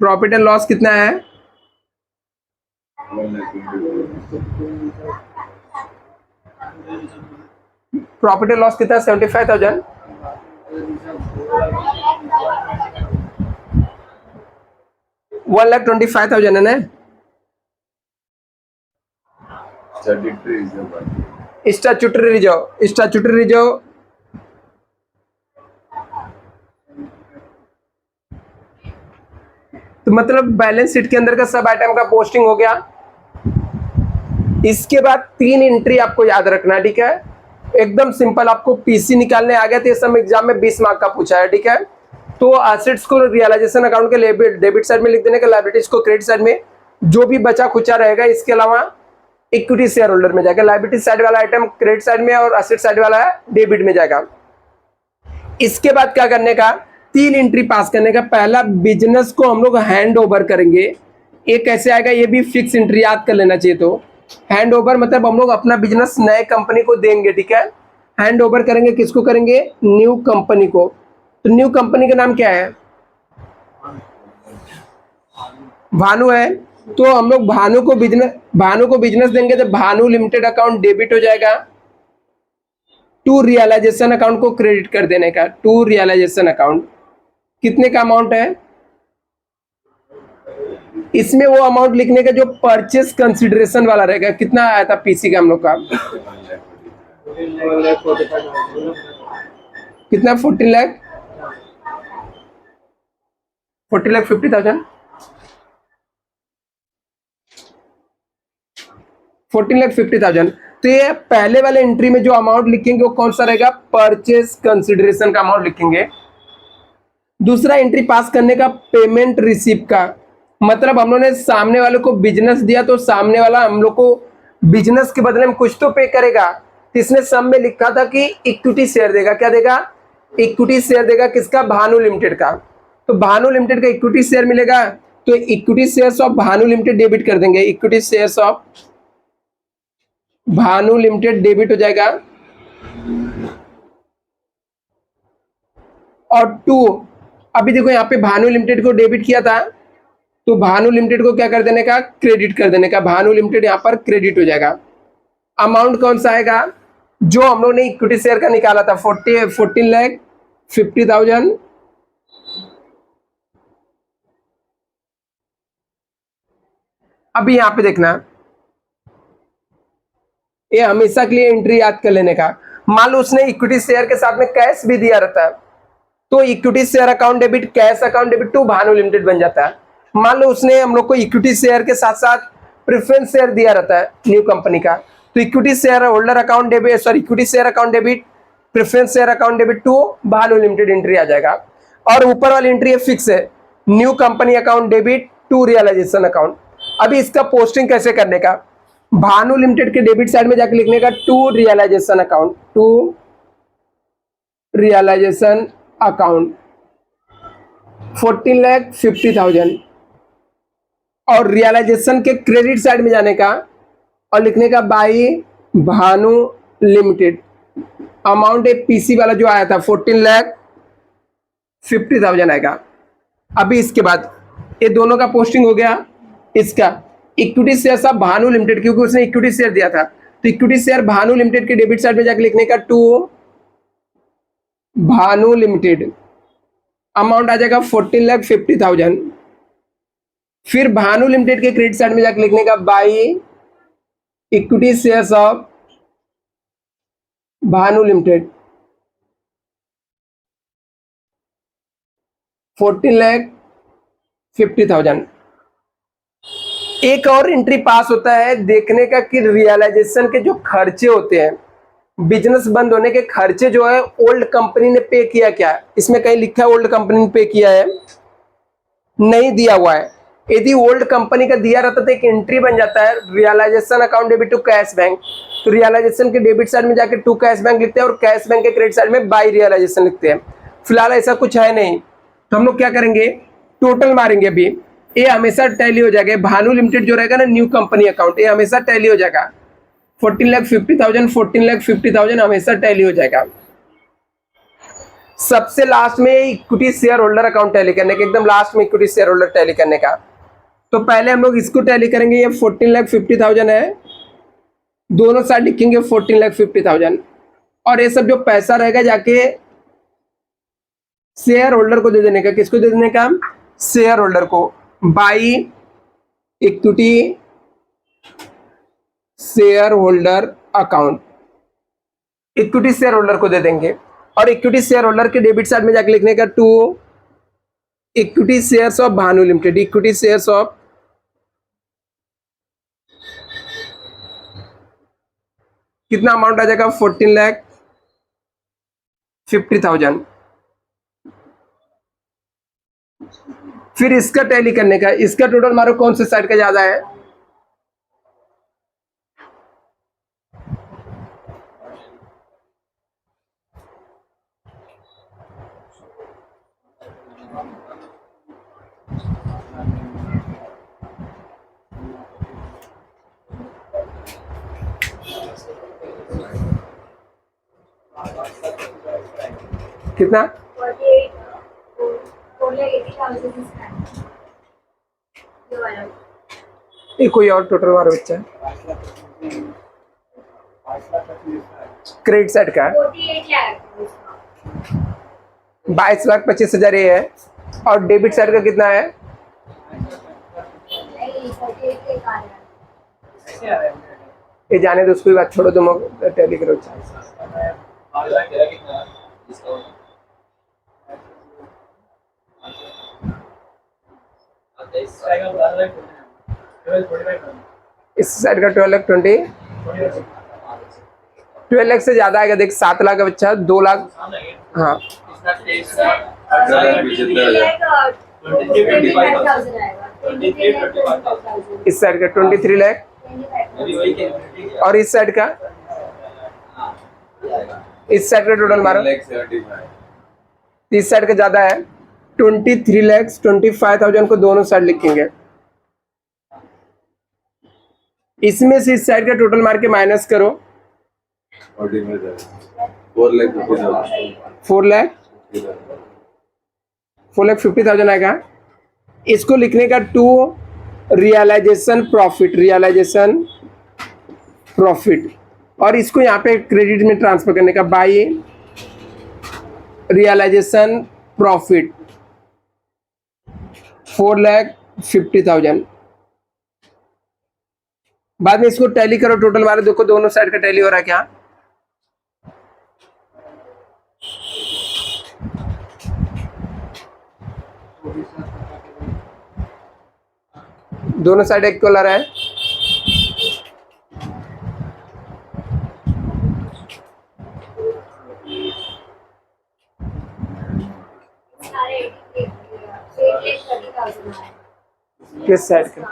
profit and loss कितना है? प्रॉफिट एंड लॉस कितना है? 75,000। वन लाख 25,000 है ना? Statutory reserve. स्टैट्यूटरी रिजर्व तो मतलब बैलेंस शीट के अंदर का सब आइटम का पोस्टिंग हो गया। इसके बाद 3 एंट्री आपको याद रखना, ठीक है? एकदम सिंपल। आपको पीसी निकालने आ गया तो ये सब एग्जाम में 20 मार्क का पूछा है, ठीक है? तो एसेट्स को रियलाइजेशन अकाउंट के डेबिट साइड में लिख देने का, लायबिलिटीज को क्रेडिट साइड में। जो भी बचा खुचा रहेगा इसके अलावा इक्विटी शेयर होल्डर में जाएगा। लायबिलिटी साइड वाला आइटम क्रेडिट साइड में और एसेट साइड वाला डेबिट में जाएगा। इसके बाद क्या करने का? 3 एंट्री पास करने का। पहला, बिजनेस को हम लोग हैंड ओवर करेंगे। ये कैसे आएगा? ये भी फिक्स एंट्री याद कर लेना चाहिए। तो हैंड ओवर मतलब हम लोग अपना बिजनेस नए कंपनी को देंगे, ठीक है? हैंड ओवर करेंगे। किसको करेंगे? न्यू कंपनी को। तो न्यू कंपनी का नाम क्या है? भानु है। तो हम लोग भानु को बिजनेस देंगे तो भानु लिमिटेड अकाउंट डेबिट हो जाएगा। टू रियलाइजेशन अकाउंट को क्रेडिट कर देने का। टू रियलाइजेशन अकाउंट कितने का अमाउंट है? इसमें वो अमाउंट लिखने का जो परचेस कंसिडरेशन वाला रहेगा। कितना आया था पीसी का हम लोग का? कितना? 40 लाख 50,000। 14,50,000। तो ये पहले वाले एंट्री में जो अमाउंट लिखेंगे वो कौन सा रहेगा? परचेस कंसिडरेशन का अमाउंट लिखेंगे। दूसरा एंट्री पास करने का पेमेंट रिसीव का, मतलब हम लोगों ने सामने वाले को बिजनेस दिया तो सामने वाला हम लोग को बिजनेस के बदले में कुछ तो पे करेगा। तो इसने सब में लिखा था कि इक्विटी शेयर देगा। क्या देगा? इक्विटी शेयर देगा। किसका? भानु लिमिटेड का। तो भानु लिमिटेड का इक्विटी शेयर मिलेगा तो equity shares of Bhanu limited debit कर देंगे। Equity shares of Bhanu limited debit हो जाएगा। और 2, अभी देखो यहाँ पे भानु लिमिटेड को डेबिट किया था तो भानु लिमिटेड को क्या कर देने का? क्रेडिट कर देने का। भानु लिमिटेड यहाँ पर क्रेडिट हो जाएगा। अमाउंट कौन सा आएगा? जो हम लोग ने इक्विटी शेयर का निकाला था 14,50,000। अभी यहाँ पे देखना, ये हमेशा के लिए एंट्री याद कर लेने का। मान लो उसने इक्विटी शेयर के साथ में कैश भी दिया रहता है तो equity share account debit, cash account debit to Bhanu limited बन जाता है। मान लो उसने हम लोग को इक्विटी शेयर के साथ साथ प्रेफरेंस शेयर दिया रहता है न्यू कंपनी का, तो equity share holder account debit, sorry equity share account debit, preference share account debit to Bhanu limited entry आ जाएगा। और ऊपर वाली एंट्री फिक्स है, new company account debit to realisation account. अभी इसका पोस्टिंग कैसे करने का? भानु लिमिटेड के डेबिट साइड में जाकर लिखने का to realisation account. To realisation account 14,50,000 और रियलाइजेशन के क्रेडिट साइड में जाने का और लिखने का बाई भानु लिमिटेड। अमाउंट एक पीसी वाला जो आया था 14,50,000 आएगा। अभी इसके बाद ये दोनों का पोस्टिंग हो गया। इसका equity share of Bhanu limited, क्योंकि उसने इक्विटी शेयर दिया था, तो इक्विटी शेयर भानु लिमिटेड के डेबिट साइड में जाकर लिखने का टू भानु लिमिटेड, अमाउंट आ जाएगा 14,50,000। फिर भानु लिमिटेड के क्रेडिट साइड में जाकर लिखने का by equity shares of Bhanu limited 14,50,000। एक और एंट्री पास होता है देखने का कि रियलाइजेशन के जो खर्चे होते हैं, बिजनेस बंद होने के खर्चे जो है ओल्ड कंपनी ने पे किया क्या, इसमें कहीं लिखा है ओल्ड कंपनी ने पे किया है? नहीं दिया हुआ है। यदि ओल्ड कंपनी का दिया रहता तो एक एंट्री बन जाता है realisation account debit to cash bank, तो रियलाइजेशन के डेबिट साइड में जाके टू कैश बैंक लिखते हैं और कैश बैंक के क्रेडिट साइड में बाई रियलाइजेशन लिखते हैं। फिलहाल ऐसा कुछ है नहीं, तो हम लोग क्या करेंगे, टोटल मारेंगे। अभी ये हमेशा टैली हो जाएगा, भानु लिमिटेड जो रहेगा ना न्यू कंपनी अकाउंट, ये हमेशा टैली हो जाएगा। 14,50,000 14,50,000 हमेशा टैली हो जाएगा। सबसे लास्ट में equity share holder account tally करने का, एकदम लास्ट में इक्विटी शेयर होल्डर टैली करने का। तो पहले हम लोग इसको टैली करेंगे, ये 14,50,000 है, दोनों साइड लिखेंगे 14,50,000, और ये सब जो पैसा रहेगा जाके शेयर होल्डर को दे देने का। किसको दे देने का? शेयर होल्डर को, by equity share holder account, equity share holder को दे देंगे। और इक्विटी शेयर होल्डर के डेबिट साइड में जाके लिखने का to equity shares of Bhanu limited, equity shares of कितना अमाउंट आ जाएगा 14,50,000। फिर इसका टैली करने का, इसका टोटल मारो कौन से साइड का ज्यादा है? कितना? ये कोई और टोटल मारो बच्चा, क्रेडिट साइड का 22,25,000 ये है, और डेबिट साइड का कितना है? ये जाने दो, उसकी बात छोड़ो, तुम टैली करो। इस साइड का 12,20,000 12,00,000 से ज्यादा आएगा। देख 7 लाख का बच्चा, 2 लाख, हाँ इस साइड का 23 लाख, और इस साइड का, इस साइड का टोटल मारो, इस साइड का ज्यादा है 23,25,000 को दोनों साइड लिखेंगे। इसमें से इस साइड का टोटल मार के माइनस करो, 4,50,000 आएगा। इसको लिखने का to realisation profit, realisation profit, और इसको यहाँ पे क्रेडिट में ट्रांसफर करने का बाई रियलाइजेशन प्रॉफिट 4,50,000। बाद में इसको टैली करो, टोटल मारो, देखो दोनों साइड का टैली हो रहा है क्या? दोनों साइड एक कलर है। किस साइड का?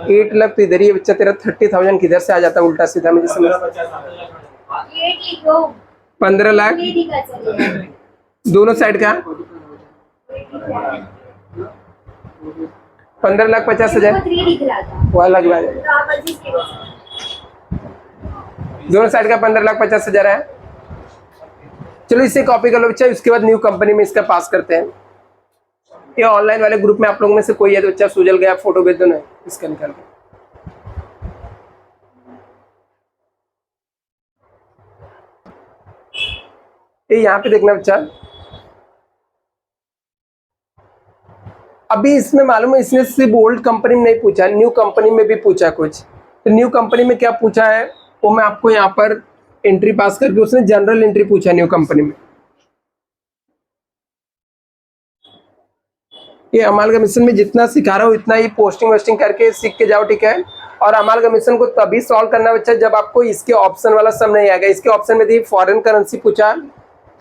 8 लाख तो इधर ही बच्चा, तेरा 30,000 किधर से आ जाता उल्टा सीधा, मुझे समझ। 15 लाख दोनों साइड का, 15,50,000 दोनों साइड का 15,50,000 है। चलो इसे कॉपी कर लो बच्चा, उसके बाद न्यू कंपनी में इसका पास करते हैं। ये ऑनलाइन वाले ग्रुप में आप लोगों में से कोई है तो बच्चा सूजल गया, फोटो भेज दो ना इसका निकाल के। ये यहाँ पे देखना बच्चा, अभी इसमें मालूम है इसने सिर्फ ओल्ड कंपनी में नहीं पूछा, न्यू कंपनी में भी पूछा कुछ। तो न्यू कंपनी में क्या पूछा है वो मैं आपको यहाँ पर एंट्री पास करके, उसने जनरल एंट्री पूछा न्यू कंपनी में। ये अमालगमेशन में जितना सिखा रहा हूँ इतना ही पोस्टिंग वोस्टिंग करके सीख के जाओ, ठीक है। और अमालगमेशन को तभी सॉल्व करना बच्चा जब आपको इसके ऑप्शन वाला सम नहीं आएगा। इसके ऑप्शन में यदि फॉरेन करेंसी पूछा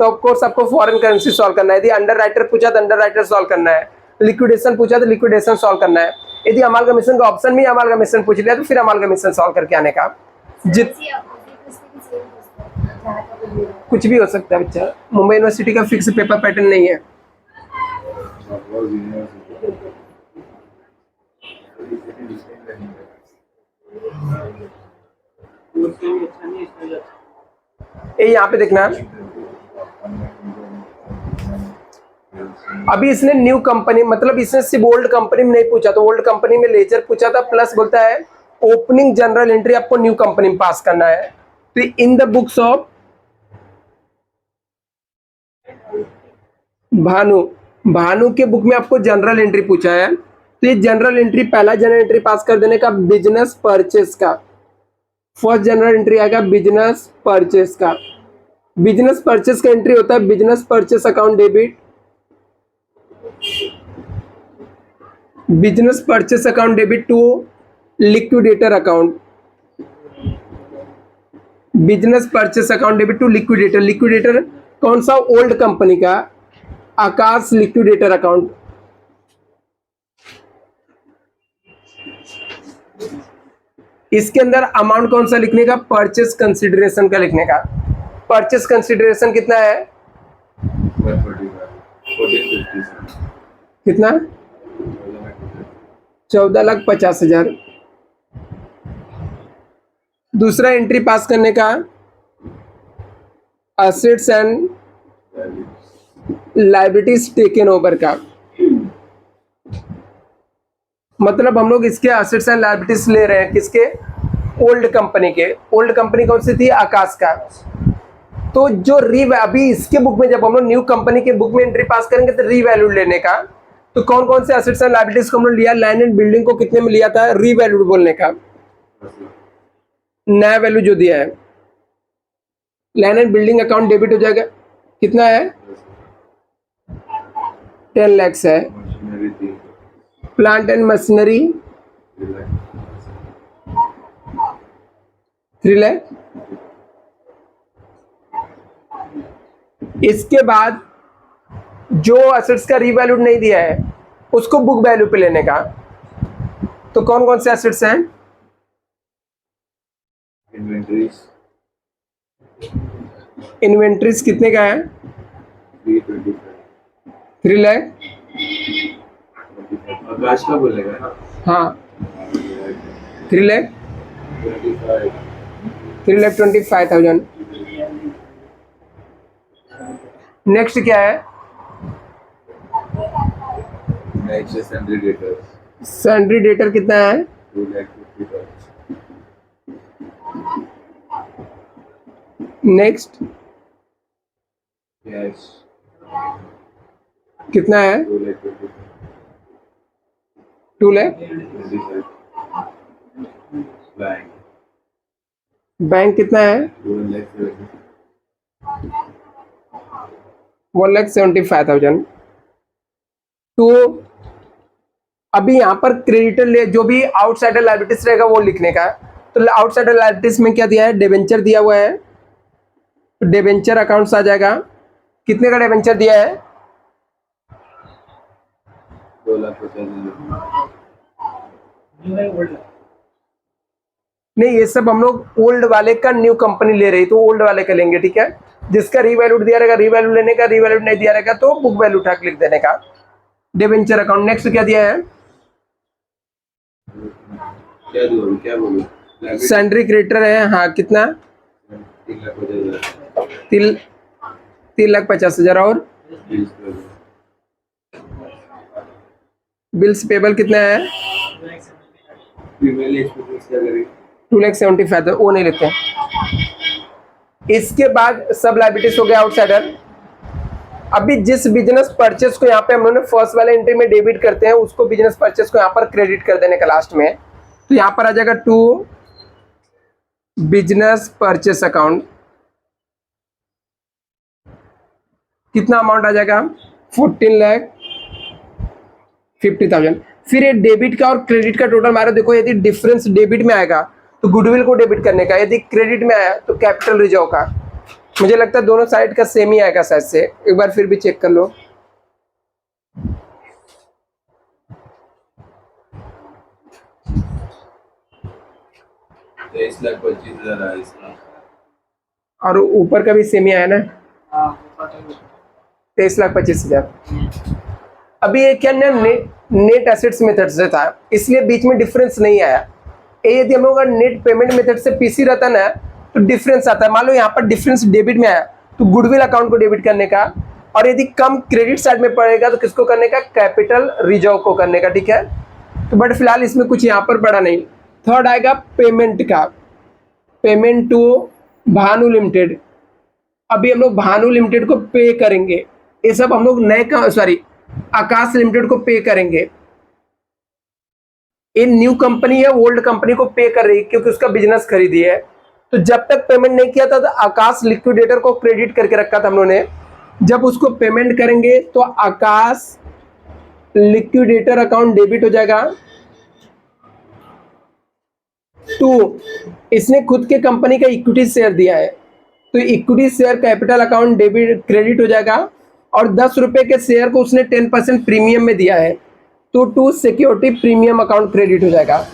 तो ऑफकोर्स आपको फॉरेन करेंसी सॉल्व करना है, यदि अंडर राइटर पूछा तो अंडर राइटर सॉल्व करना है, लिक्विडेशन पूछा तो लिक्विडेशन सॉल्व करना है। यदि अमालगमेशन का ऑप्शन में अमालगमेशन पूछ लिया तो फिर अमालगमेशन सॉल्व करके आने का। कुछ भी हो सकता है बच्चा, मुंबई यूनिवर्सिटी का फिक्स पेपर पैटर्न नहीं है। ये यहाँ पे देखना, अभी इसने न्यू कंपनी मतलब इसने सिर्फ ओल्ड कंपनी में नहीं पूछा, तो ओल्ड कंपनी में लेजर पूछा था, प्लस बोलता है ओपनिंग जनरल एंट्री आपको न्यू कंपनी में पास करना है। तो in the books of Bhanu के बुक में आपको जनरल एंट्री पूछा है, तो ये जनरल एंट्री पहला जनरल एंट्री पास कर देने का बिजनेस परचेस का। फर्स्ट जनरल एंट्री आएगा बिजनेस परचेस का। बिजनेस परचेस का एंट्री होता है business purchase account debit, business purchase account debit to liquidator account, business purchase account debit to liquidator. Liquidator कौन सा? ओल्ड कंपनी का, आकाश लिक्विडेटर अकाउंट। इसके अंदर अमाउंट कौन सा लिखने का? परचेस कंसिडरेशन का लिखने का। परचेस कंसिडरेशन कितना है? कितना? 14,50,000। दूसरा एंट्री पास करने का assets and liabilities taken over का, मतलब हम लोग इसके असेट्स एंड लायबिलिटीज ले रहे हैं किसके? ओल्ड कंपनी के। ओल्ड कंपनी कौन सी थी? आकाश का। तो जो अभी इसके बुक में जब हम लोग न्यू कंपनी के बुक में एंट्री पास करेंगे तो रीवैल्यू लेने का, तो कौन कौन से असेट्स एंड लायबिलिटीज को हम लोग लिया? लैंड एंड बिल्डिंग को कितने में लिया था? रीवैल्यूड बोलने का, नया वैल्यू जो दिया है। Land and building account debit हो जाएगा, कितना है? 10 लाख है। Plant and machinery 3 lakh. इसके बाद जो असेट्स का रीवैल्यूड नहीं दिया है उसको बुक वैल्यू पे लेने का। तो कौन कौन से असेट्स हैं? इन्वेंट्रीज कितने का है? 3 लाख। आकाश का बोलेगा। हाँ, 3 लाख, 3,25,000। नेक्स्ट क्या है? Next sundry debtor. Sundry debtor कितना है? 2,50,000। नेक्स्ट कैश कितना है? 2 लाख। बैंक कितना है? 1,75,000। तो अभी यहाँ पर क्रेडिटर ले जो भी आउटसाइडर लायबिलिटीज रहेगा वो लिखने का। तो आउटसाइडर लायबिलिटीज में क्या दिया है? डिबेंचर दिया हुआ है, डिबेंचर अकाउंट्स आ जाएगा। कितने का डिबेंचर दिया है? 2,50,000। नहीं, ये सब हम लोग ओल्ड वाले का न्यू कंपनी ले रही, तो ओल्ड वाले का लेंगे, ठीक है। जिसका रीवैल्यूड दिया रहेगा रीवैल्यू लेने का, रीवैल्यूड नहीं दिया रहेगा तो बुक वैल्यू उठा के लिख देने का। Debenture account. नेक्स्ट क्या दिया है? क्या बोलूं? सैंड्री क्रेडिटर है। हाँ, कितना? 3 3,50,000 और बिल्स पेबल कितना है? 2,75,000, वो नहीं लेते हैं। इसके बाद सब लायबिलिटीज हो गया आउटसाइडर। अभी जिस बिजनेस परचेस को यहाँ पे हम लोगों ने फर्स्ट वाले एंट्री में डेबिट करते हैं, उसको बिजनेस परचेस को यहाँ पर क्रेडिट कर देने का लास्ट में। तो यहाँ पर आ जाएगा टू बिजनेस परचेस अकाउंट। कितना अमाउंट आ जाएगा? 14,50,000। फिर ये डेबिट का और क्रेडिट का टोटल मारो। देखो यदि डिफरेंस डेबिट में आएगा तो गुडविल को डेबिट करने का, यदि क्रेडिट में आया तो कैपिटल रिजर्व का। मुझे लगता है दोनों साइड का सेम ही आएगा शायद से, एक बार फिर भी चेक कर लो। तो 23,25,000 और ऊपर का भी सेम ही आया ना, 23,25,000। अभी ये क्या नेट एसेट्स मेथड से था, इसलिए बीच में डिफरेंस नहीं आया। यदि हम लोग का नेट पेमेंट मेथड से पीसी रहता ना तो डिफरेंस आता है। मान लो यहाँ पर डिफरेंस डेबिट में आया तो गुडविल अकाउंट को डेबिट करने का, और यदि कम क्रेडिट साइड में पड़ेगा तो किसको करने का? कैपिटल रिजर्व को करने का। ठीक है, तो बट फिलहाल इसमें कुछ यहाँ पर पड़ा नहीं। थर्ड आएगा पेमेंट का, पेमेंट टू भानु लिमिटेड। अभी हम लोग भानु लिमिटेड को पे करेंगे, ये सब हम लोग नए का आकाश लिमिटेड को पे करेंगे। ये न्यू कंपनी है, ओल्ड कंपनी को पे कर रही है क्योंकि उसका बिजनेस खरीदी है। तो जब तक पेमेंट नहीं किया था तो आकाश लिक्विडेटर को क्रेडिट करके रखा था हम लोगों ने। जब उसको पेमेंट करेंगे तो आकाश लिक्विडेटर अकाउंट डेबिट हो जाएगा। टू, इसने खुद के कंपनी का इक्विटी शेयर दिया है तो equity share capital account debit credit हो जाएगा। और 10 रुपए के शेयर को उसने 10% प्रीमियम में दिया है तो to security premium account credit हो जाएगा।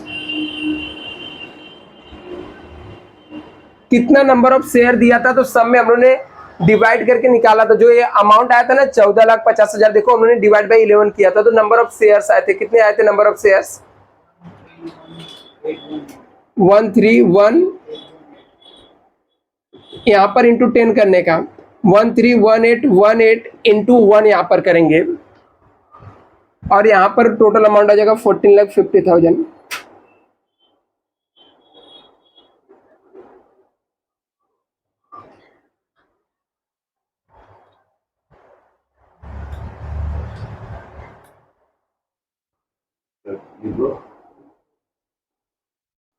कितना नंबर ऑफ शेयर दिया था तो सब में हम लोगों ने डिवाइड करके निकाला था। जो ये अमाउंट आया था ना 14,50,000, देखो हम लोगों ने डिवाइड बाई 11 किया था तो नंबर ऑफ शेयर्स आए थे। कितने आए थे नंबर ऑफ शेयर्स? 131, यहाँ पर इंटू 10 करने का, 131818 इंटू 1 यहाँ पर करेंगे और यहाँ पर टोटल अमाउंट आ जाएगा 14,50,000।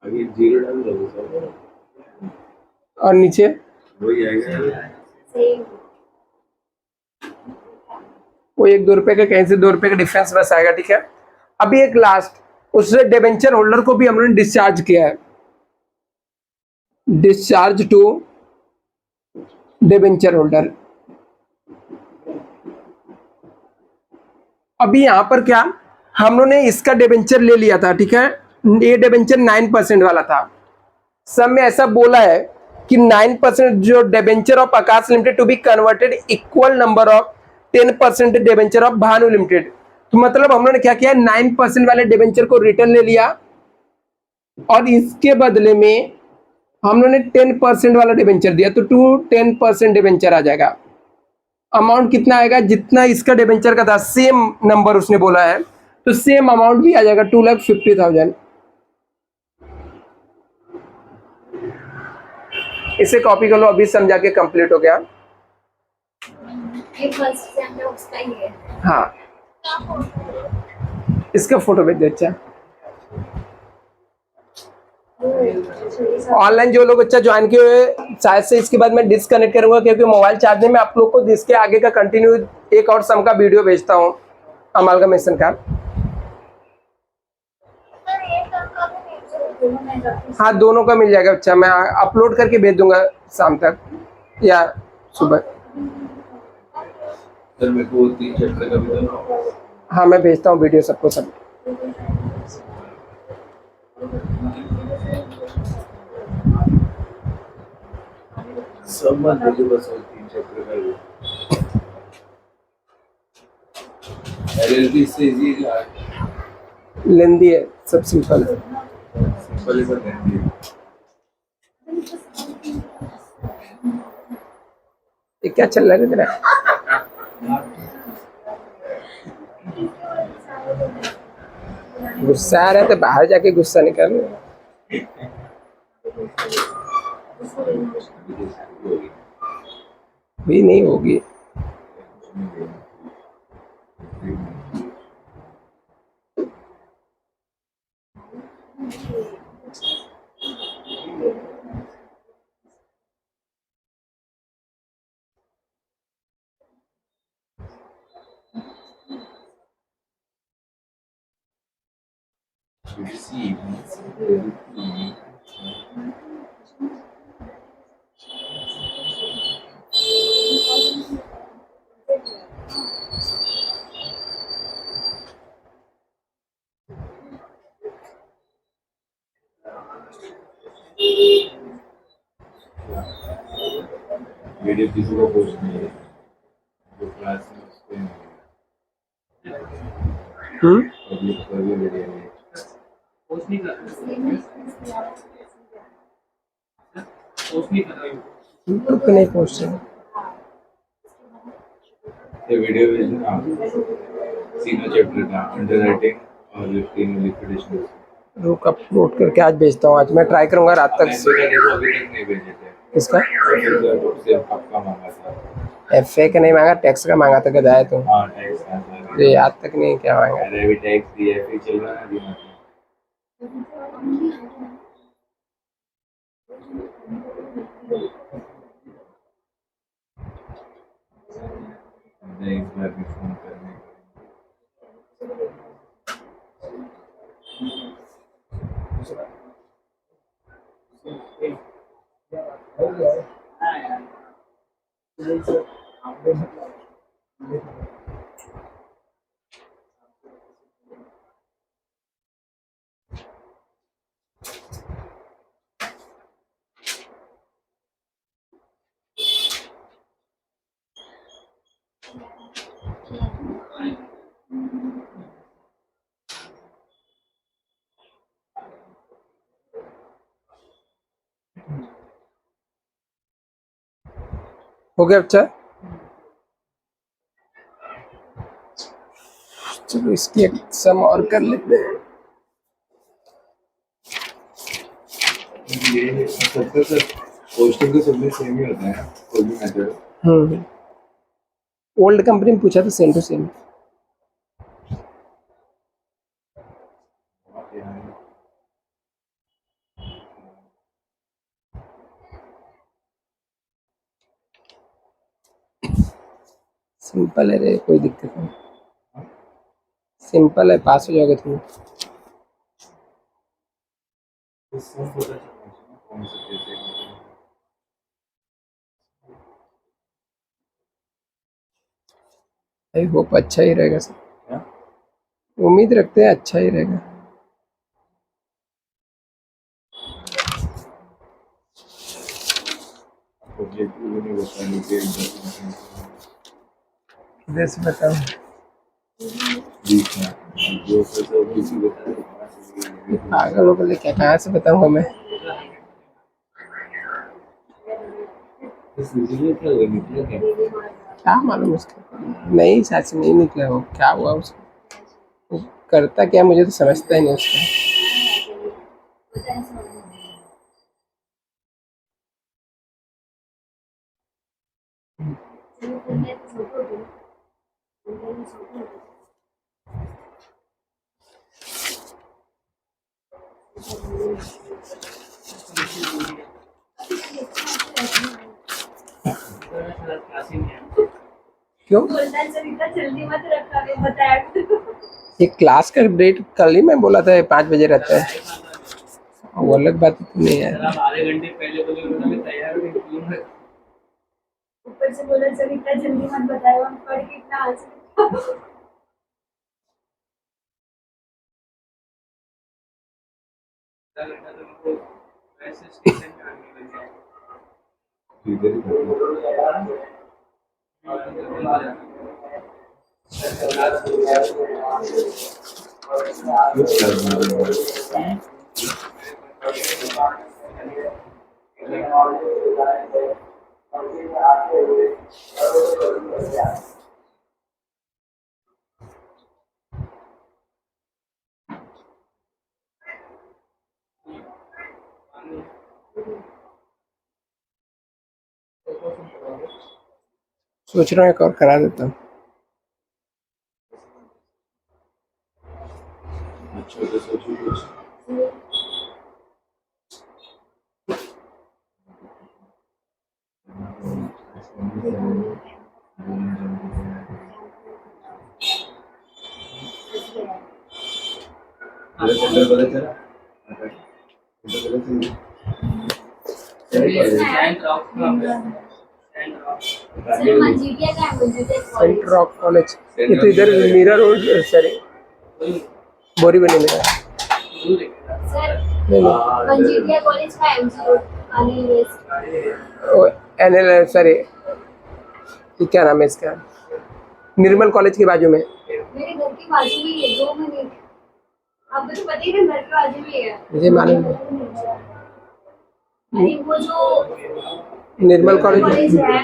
अभी 0 डाल दो सर, और नीचे वही आएगा। वो 1-2 रुपए का, कहीं से 2 रुपए का डिफरेंस बस आएगा। ठीक है, अभी एक लास्ट, उससे डिबेंचर होल्डर को भी हम लोगों ने डिस्चार्ज किया है। Discharge to debenture holder. अभी यहाँ पर क्या, हम लोगों ने इसका डिबेंचर ले लिया था। ठीक है, ये डिबेंचर 9% वाला था। सब में ऐसा बोला है कि 9% जो debenture of Aakash limited to be converted equal number of 10% debenture of Bhanu limited. तो मतलब हम लोगों ने क्या किया, 9% वाले डिबेंचर को रिटर्न ले लिया और इसके बदले में हम लोगों ने 10% वाला डिबेंचर दिया तो 10% डिबेंचर आ जाएगा। अमाउंट कितना आएगा? जितना इसका डिबेंचर का था सेम नंबर उसने बोला है तो सेम अमाउंट भी आ जाएगा 2,50,000। इसे कॉपी कर लो, अभी समझा के कंप्लीट हो गया। ये फर्स्ट एग्जाम में उसका ही है। हाँ, इसका फोटो भेज दे। अच्छा, ऑनलाइन जो लोग अच्छा ज्वाइन किए हुए, शायद से इसके बाद मैं डिस्कनेक्ट करूंगा क्योंकि मोबाइल चार्जर में आप लोग को इसके आगे का कंटिन्यू एक और सम का वीडियो भेजता हूँ अमालगमेशन का। हाँ, दोनों का मिल जाएगा। अच्छा, मैं अपलोड करके भेज दूंगा शाम तक या सुबह। सर मेरे को 3 चैप्टर का भी देना। हाँ, मैं भेजता हूँ वीडियो सबको सब। सब मत भेजो, बस 3 चैप्टर का ही। एलएलबी से इजी है, लेंदी है, सब सिंपल है। सिंपल ही पर लेंदी है। ये क्या चल रहा है तेरा? गुस्सा आ रहा है तो बाहर जाके गुस्सा निकाल। भी नहीं होगी। वीडियो किसी को पोस्ट नहीं है जो क्लास में उसको ही नहीं पब्लिक पर भी वीडियो नहीं पोस्ट नहीं कर यूट्यूब पे नहीं पोस्ट है। ये वीडियो भेजना तीनों चैप्टर का अंडर राइटिंग और तीनों लिक्विडेशन रुक अपलोड करके आज भेजता हूँ। आज मैं ट्राई करूंगा रात तक। अभी तक नहीं भेजे थे किसका? सिर्फ आपका मांगा था FA का नहीं मांगा, टैक्स का मांगा था। गधा है तू। हाँ टैक्स का ये याद तक नहीं क्या मांगा। अरे अभी टैक्स दिया फिर चल रहा है दिमाग में इस बार भी फोन करने हो गया अच्छा। चलो इसकी एक सम और कर लेते हैं। ये सबका सब पोस्टिंग तो सब में सेम ही होता है कोई भी मेथड ओल्ड कंपनी में पूछा था सेम टू सेम। सिंपल है रे, कोई दिक्कत नहीं। सिंपल है, पास हो जाओगे तुम। आई होप अच्छा ही रहेगा सब। उम्मीद रखते हैं अच्छा ही रहेगा। किधर से बताओ? पागल हो गए क्या? कहाँ से बताऊंगा मैं? क्या मालूम उसका, नहीं शायद से नहीं निकला। वो क्या हुआ उसको, वो करता क्या मुझे तो समझता ही नहीं उसका। क्यों? बोलता है सर इतना जल्दी मत रखा, मैं बताया ये क्लास का डेट कल ही मैं बोला था 5 बजे रहता है। वो अलग बात तो नहीं है। आधे घंटे पहले बोले मैं तैयार हूँ। ऊपर से बोला सर इतना जल्दी मत बताया, हम पढ़ के इतना आंसर सोच रहा हूँ एक और करा देता हूँ। अच्छा तो सोचो कुछ सेंटर पता चला सेंटर पता stand rock stand rock sir Majithia का है, Majithia saint college. Rock college, ये तो इधर मीरा रोड, सॉरी बोरीवली में है। दूर है सर नहीं नहीं, मंजीठिया कॉलेज का एमजी रोड अनिल वेस्ट। ओ एनएल, सॉरी ये क्या नाम है इसका, निर्मल कॉलेज के बाजू में। मेरे घर के बाजू में ही है, 2 मिनट। आपको तो पता ही है घर के बाजू में ही है। मुझे मालूम है। अरे वो जो निर्मल कॉलेज कॉलेज, है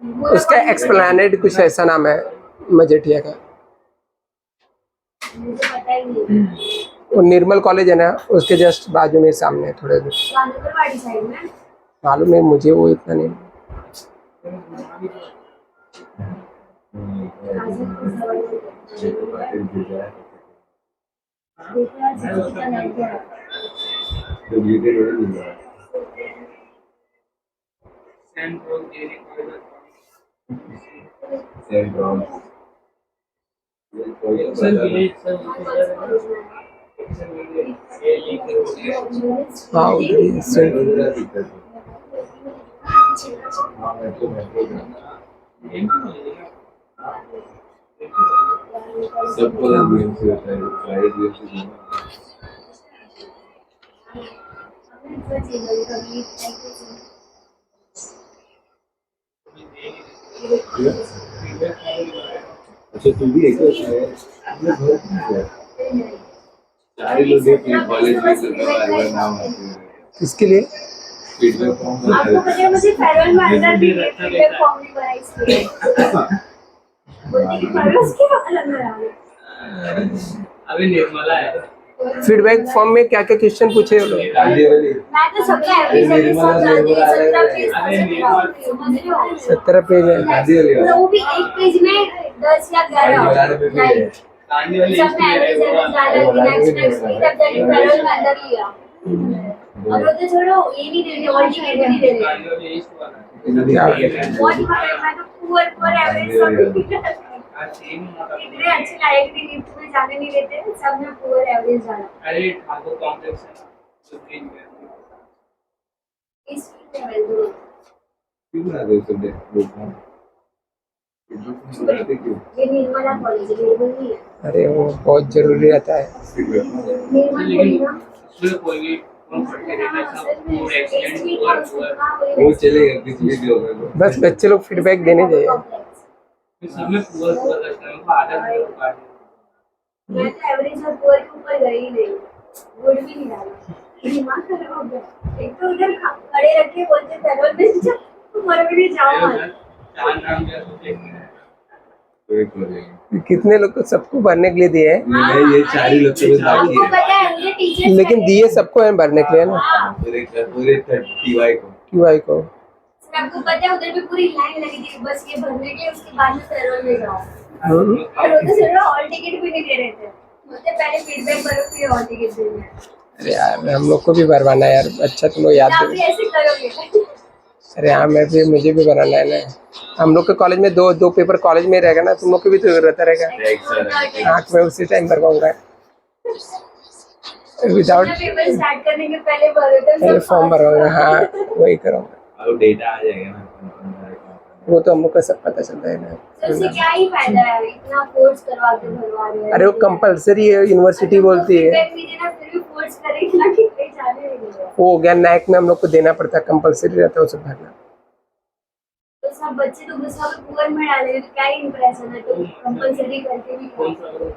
वो उसका कॉलेज एक्सप्लेनेड कुछ ऐसा नाम है मजेठिया का। मुझे पता ही नहीं। वो निर्मल कॉलेज है ना, उसके जस्ट बाजू में सामने थोड़े दूर। गांधीनगरवाड़ी साइड में। मालूम है मुझे, वो इतना नहीं। देखो यार चीज़ों का नाम क्या है। Stand rock Jerry college sir village sir ये लिख हाँ उधर ही सेंट। सबको बीएमसी होता है प्राइवेट बीएमसी अच्छा तू भी एक है अपने घर में है सारे लोग अपने कॉलेज में बार नाम आते हैं किसके लिए? फीडबैक फॉर्म आपको पता है मुझे फेयरवेल में अंदर भी फीडबैक फॉर्म नहीं भरा इसलिए। बोलती कि फेयरवेल के बाद अंदर आ गए। अभी निर्मला है फीडबैक फॉर्म में क्या क्या क्वेश्चन पूछे वो लोग? गांधी वाली मैं तो सबका एवरेज एवरेज सब जानती हूँ। 17 पेज समझ रहे हो? 17 पेज है। गांधी वाली वो भी एक पेज में 10 या 11 लाइन। गांधी वाली सब में एवरेज एवरेज डाला नेक्स्ट तब जाके फेयरवेल में अंदर लिया। और वो तो छोड़ो ये नहीं दे रहे, ऑल टिकट भी नहीं दे रहे। गांधी वाली ईस्ट वाला बहुत मैं तो पुअर एवरेज सब आज सेम इतने अच्छे लायक भी लिफ्ट में जाने नहीं देते, सब में पुअर एवरेज डाला। अरे ठाकुर कॉम्प्लेक्स है तो चेंज कर इस लेवल दो क्यों बना दे सकते लोग क्यों ये निर्मला कॉलेज है, निर्मल नहीं है। अरे वो बहुत जरूरी रहता है। निर्मल कॉलेज ना उसमें कोई कौन पढ़ते रहता है सब पूरा एक्सीलेंट वो चलेगा किसी भी होगा बस बच्चे लोग फीडबैक देने चाहिए। सब में पूरा लगता है उनको आदत नहीं होता मैं तो एवरेज और पुअर के ऊपर गई ही नहीं, गुड भी नहीं डाला। दिमाग खराब हो गया। एक तो उधर खड़े रखे बोलते फेयरवेल में जा, पुअर में नहीं जाओ मत। चार नाम क्या सोचे कितने लोग को सबको भरने के लिए दिए हैं, ये चार ही लोग के बस बाकी आपको है पता है मुझे टीचर लेकिन दिए सबको हैं भरने के लिए ना, पूरे 30 को क्यूआई को। आपको पता है उधर भी पूरी लाइन लगी थी बस ये भरने के लिए, उसके बाद में फेयरवेल में जाओ। हम्म। और वो तो सिर्फ हॉल टिकट भी नहीं दे रहे थे, बोलते पहले फीडबैक भरो फिर हॉल टिकट देना है। अरे यार हम लोग को भी भरवाना है यार, अच्छा तुम लोग याद आप दो। भी ऐसे करोगे? अरे हाँ मैं भी, मुझे भी भराना है ना। हम लोग के कॉलेज में दो पेपर कॉलेज में रहेगा ना, तुम लोग को भी तो रहता रहेगा। आँख में उसी टाइम भरवाऊंगा विदाउट पेपर स्टार्ट करने के पहले भरो तो पहले सब फॉर्म भरवाऊंगा। हाँ वही करूँगा, अब डेटा आ जाएगा ना वो तो हम लोग का सब पता चलता है तो उससे ना। क्या ही फायदा है, इतना फोर्स करवा के भरवा रहे हैं। अरे वो कंपलसरी है, यूनिवर्सिटी बोलती है। फीडबैक भी देना फिर भी फोर्स करेगी ना कि कहीं जाने नहीं देगा। वो हो गया नाइक में हम लोग को देना पड़ता है, कंपलसरी रहता है उसे भरना। तो सब बच्चे तो गुस्सा में पुअर में डाले तो क्या ही इंप्रेशन है, तो कंपलसरी करके भी कौन करो। सा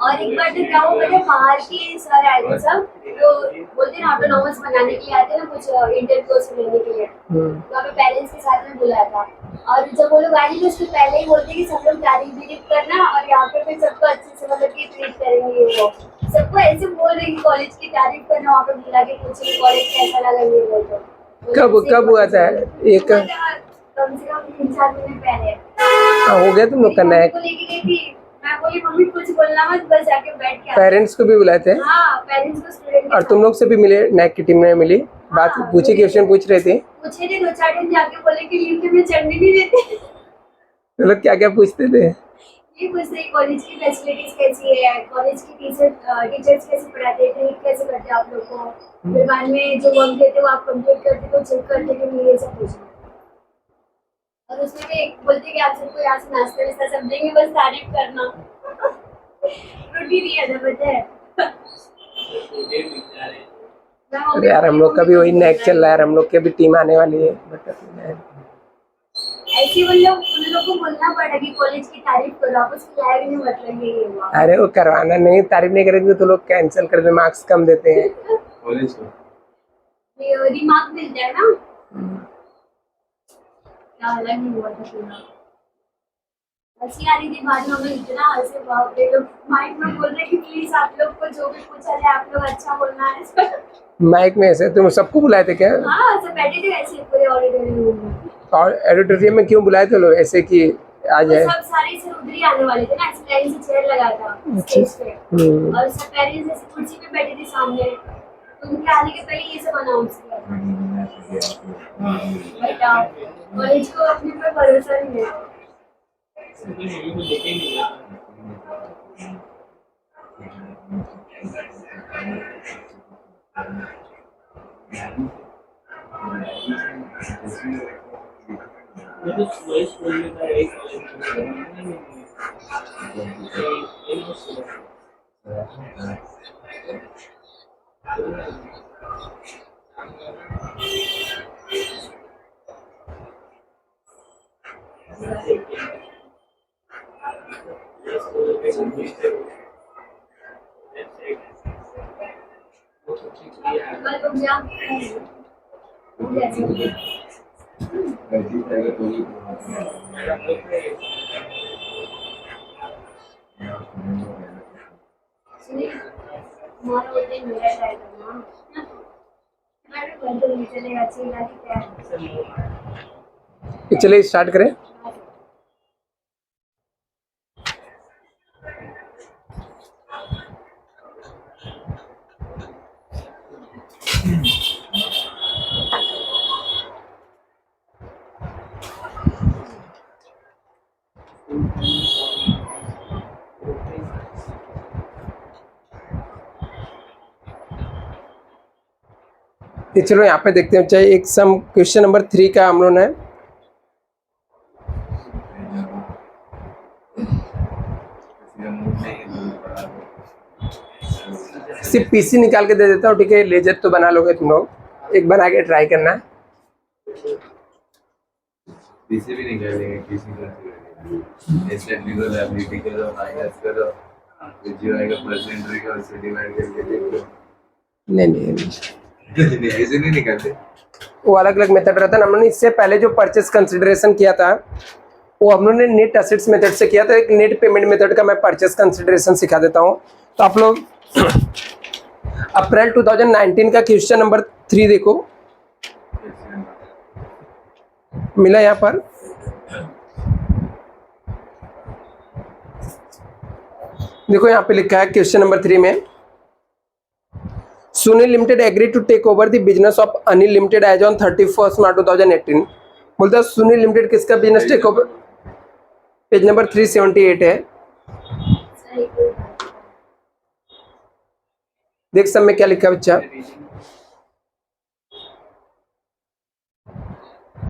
और एक बार तो क्या हुआ, पता है बाहर के सर आए थे सब, तो बोलते ना ऑटोनॉमस बनाने के लिए आते हैं ना कुछ इंटरव्यूज लेने के लिए, तो हमें पेरेंट्स के साथ में बुलाया था। और जब वो लोग आए तो उसके पहले ही बोलते कि सब लोग तारीफ करना और यहाँ पे फिर सबको अच्छे से मतलब कि ट्रीट करेंगे। वो सबको ऐसे बोल रहे कि कॉलेज की तारीफ करना, वहाँ पे बुला के पूछे कॉलेज कैसा लगा ये वो। तो कब हुआ था एक? कम से कम 3-4 महीने पहले। हो गया तुम लोग का नया? को लेके गई थी, मैं बोली मम्मी कुछ बोलना मत, बस जाके बैठ के पेरेंट्स को भी बुलाए थे? हाँ, पेरेंट्स को स्टूडेंट और तुम लोग से भी मिले? नैक की टीम में मिली, बात पूछी, क्वेश्चन पूछ रहे थे? पूछे थे 2-4 दिन, जाके बोले कि लीव में चढ़ने नहीं देते। तुम लोग क्या क्या पूछते थे? ये पूछते हैं कॉलेज की फैसिलिटीज कैसी है, कॉलेज की टीचर्स कैसे पढ़ाते हैं, ट्रीट कैसे करते हैं आप लोग को, फिर बाद में जो वर्क देते हो आप कंप्लीट करते हो, चेक करते कि नहीं, ये सब पूछना। और उसमें भी बोलते कि आप सबको यहाँ से नाश्ता वास्ता सब देंगे, बस तारीफ करना। रोटी नहीं है ना, पता है। अरे यार हम लोग का भी वही नैक चल रहा है, हम लोग की भी टीम आने वाली है। ऐसे उन लोग को बोलना पड़ा कि कॉलेज की तारीफ करो, आप उसकी लायक नहीं, मतलब ये हुआ। अरे वो करवाना नहीं, तारीफ नहीं करेंगे तो लोग कैंसिल कर दे, मार्क्स कम देते हैं। कॉलेज को रिमार्क मिलता है ना, क्या अलग नहीं हुआ था पूरा। हंसी आ रही थी बाद में, हमें इतना हंसे, बाप रे। लोग माइक में बोल रहे कि प्लीज आप लोग को जो भी पूछा जाए आप लोग अच्छा बोलना है। माइक में ऐसे तुम सबको बुलाए थे क्या? हाँ, सब बैठे थे ऐसे पूरे ऑडिटोरियम में। और ऑडिटोरियम में क्यों बुलाए थे लोग ऐसे कि आ जाए? सब सारे सर उधर ही आने वाले थे ना, ऐसे लाइन से चेयर लगा था स्टेज पे, और सब पेरेंट्स ऐसे कुर्सी पे बैठे थे सामने, तो उनके आने के पहले ये सब अनाउंस किया था। बेटा कॉलेज को अपने पर भरोसा नहीं है। कल तुम जा सुनिए, हमारा होते ही मेरा टाइम है ना, मैं भी घर तो नहीं चलेगा, चलेगा कि क्या। चलिए स्टार्ट करें। तो चलो यहाँ पे देखते हैं, चाहे एक सम क्वेश्चन नंबर 3 का हम लोग ने सिर्फ पीसी निकाल के दे देता हूँ, ठीक है? लेजर तो बना लोगे तुम लोग, एक बना के ट्राई करना। पीसी भी निकालेंगे, पीसी का एसएमडी को लाइबिलिटी करो, माइनस करो, फिर जो आएगा परसेंटेज का उससे डिवाइड करके देखो। नहीं ऐसे नहीं निकालते, वो अलग अलग मेथड रहता है ना। हमने इससे पहले जो परचेस कंसिडरेशन किया था वो हम लोग ने नेट एसेट्स मेथड से किया था। एक नेट पेमेंट मेथड का मैं परचेस कंसिडरेशन सिखा देता हूँ। तो आप लोग अप्रैल 2019 का क्वेश्चन नंबर 3 देखो, मिला यहाँ पर। देखो यहाँ पे लिखा है क्वेश्चन नंबर 3 में, Sunil limited agree to take over the business of Anil limited as on 31 March 2018। बोलता है सुनील लिमिटेड किसका business take over, page number 378 है। देख सब में क्या लिखा है बच्चा?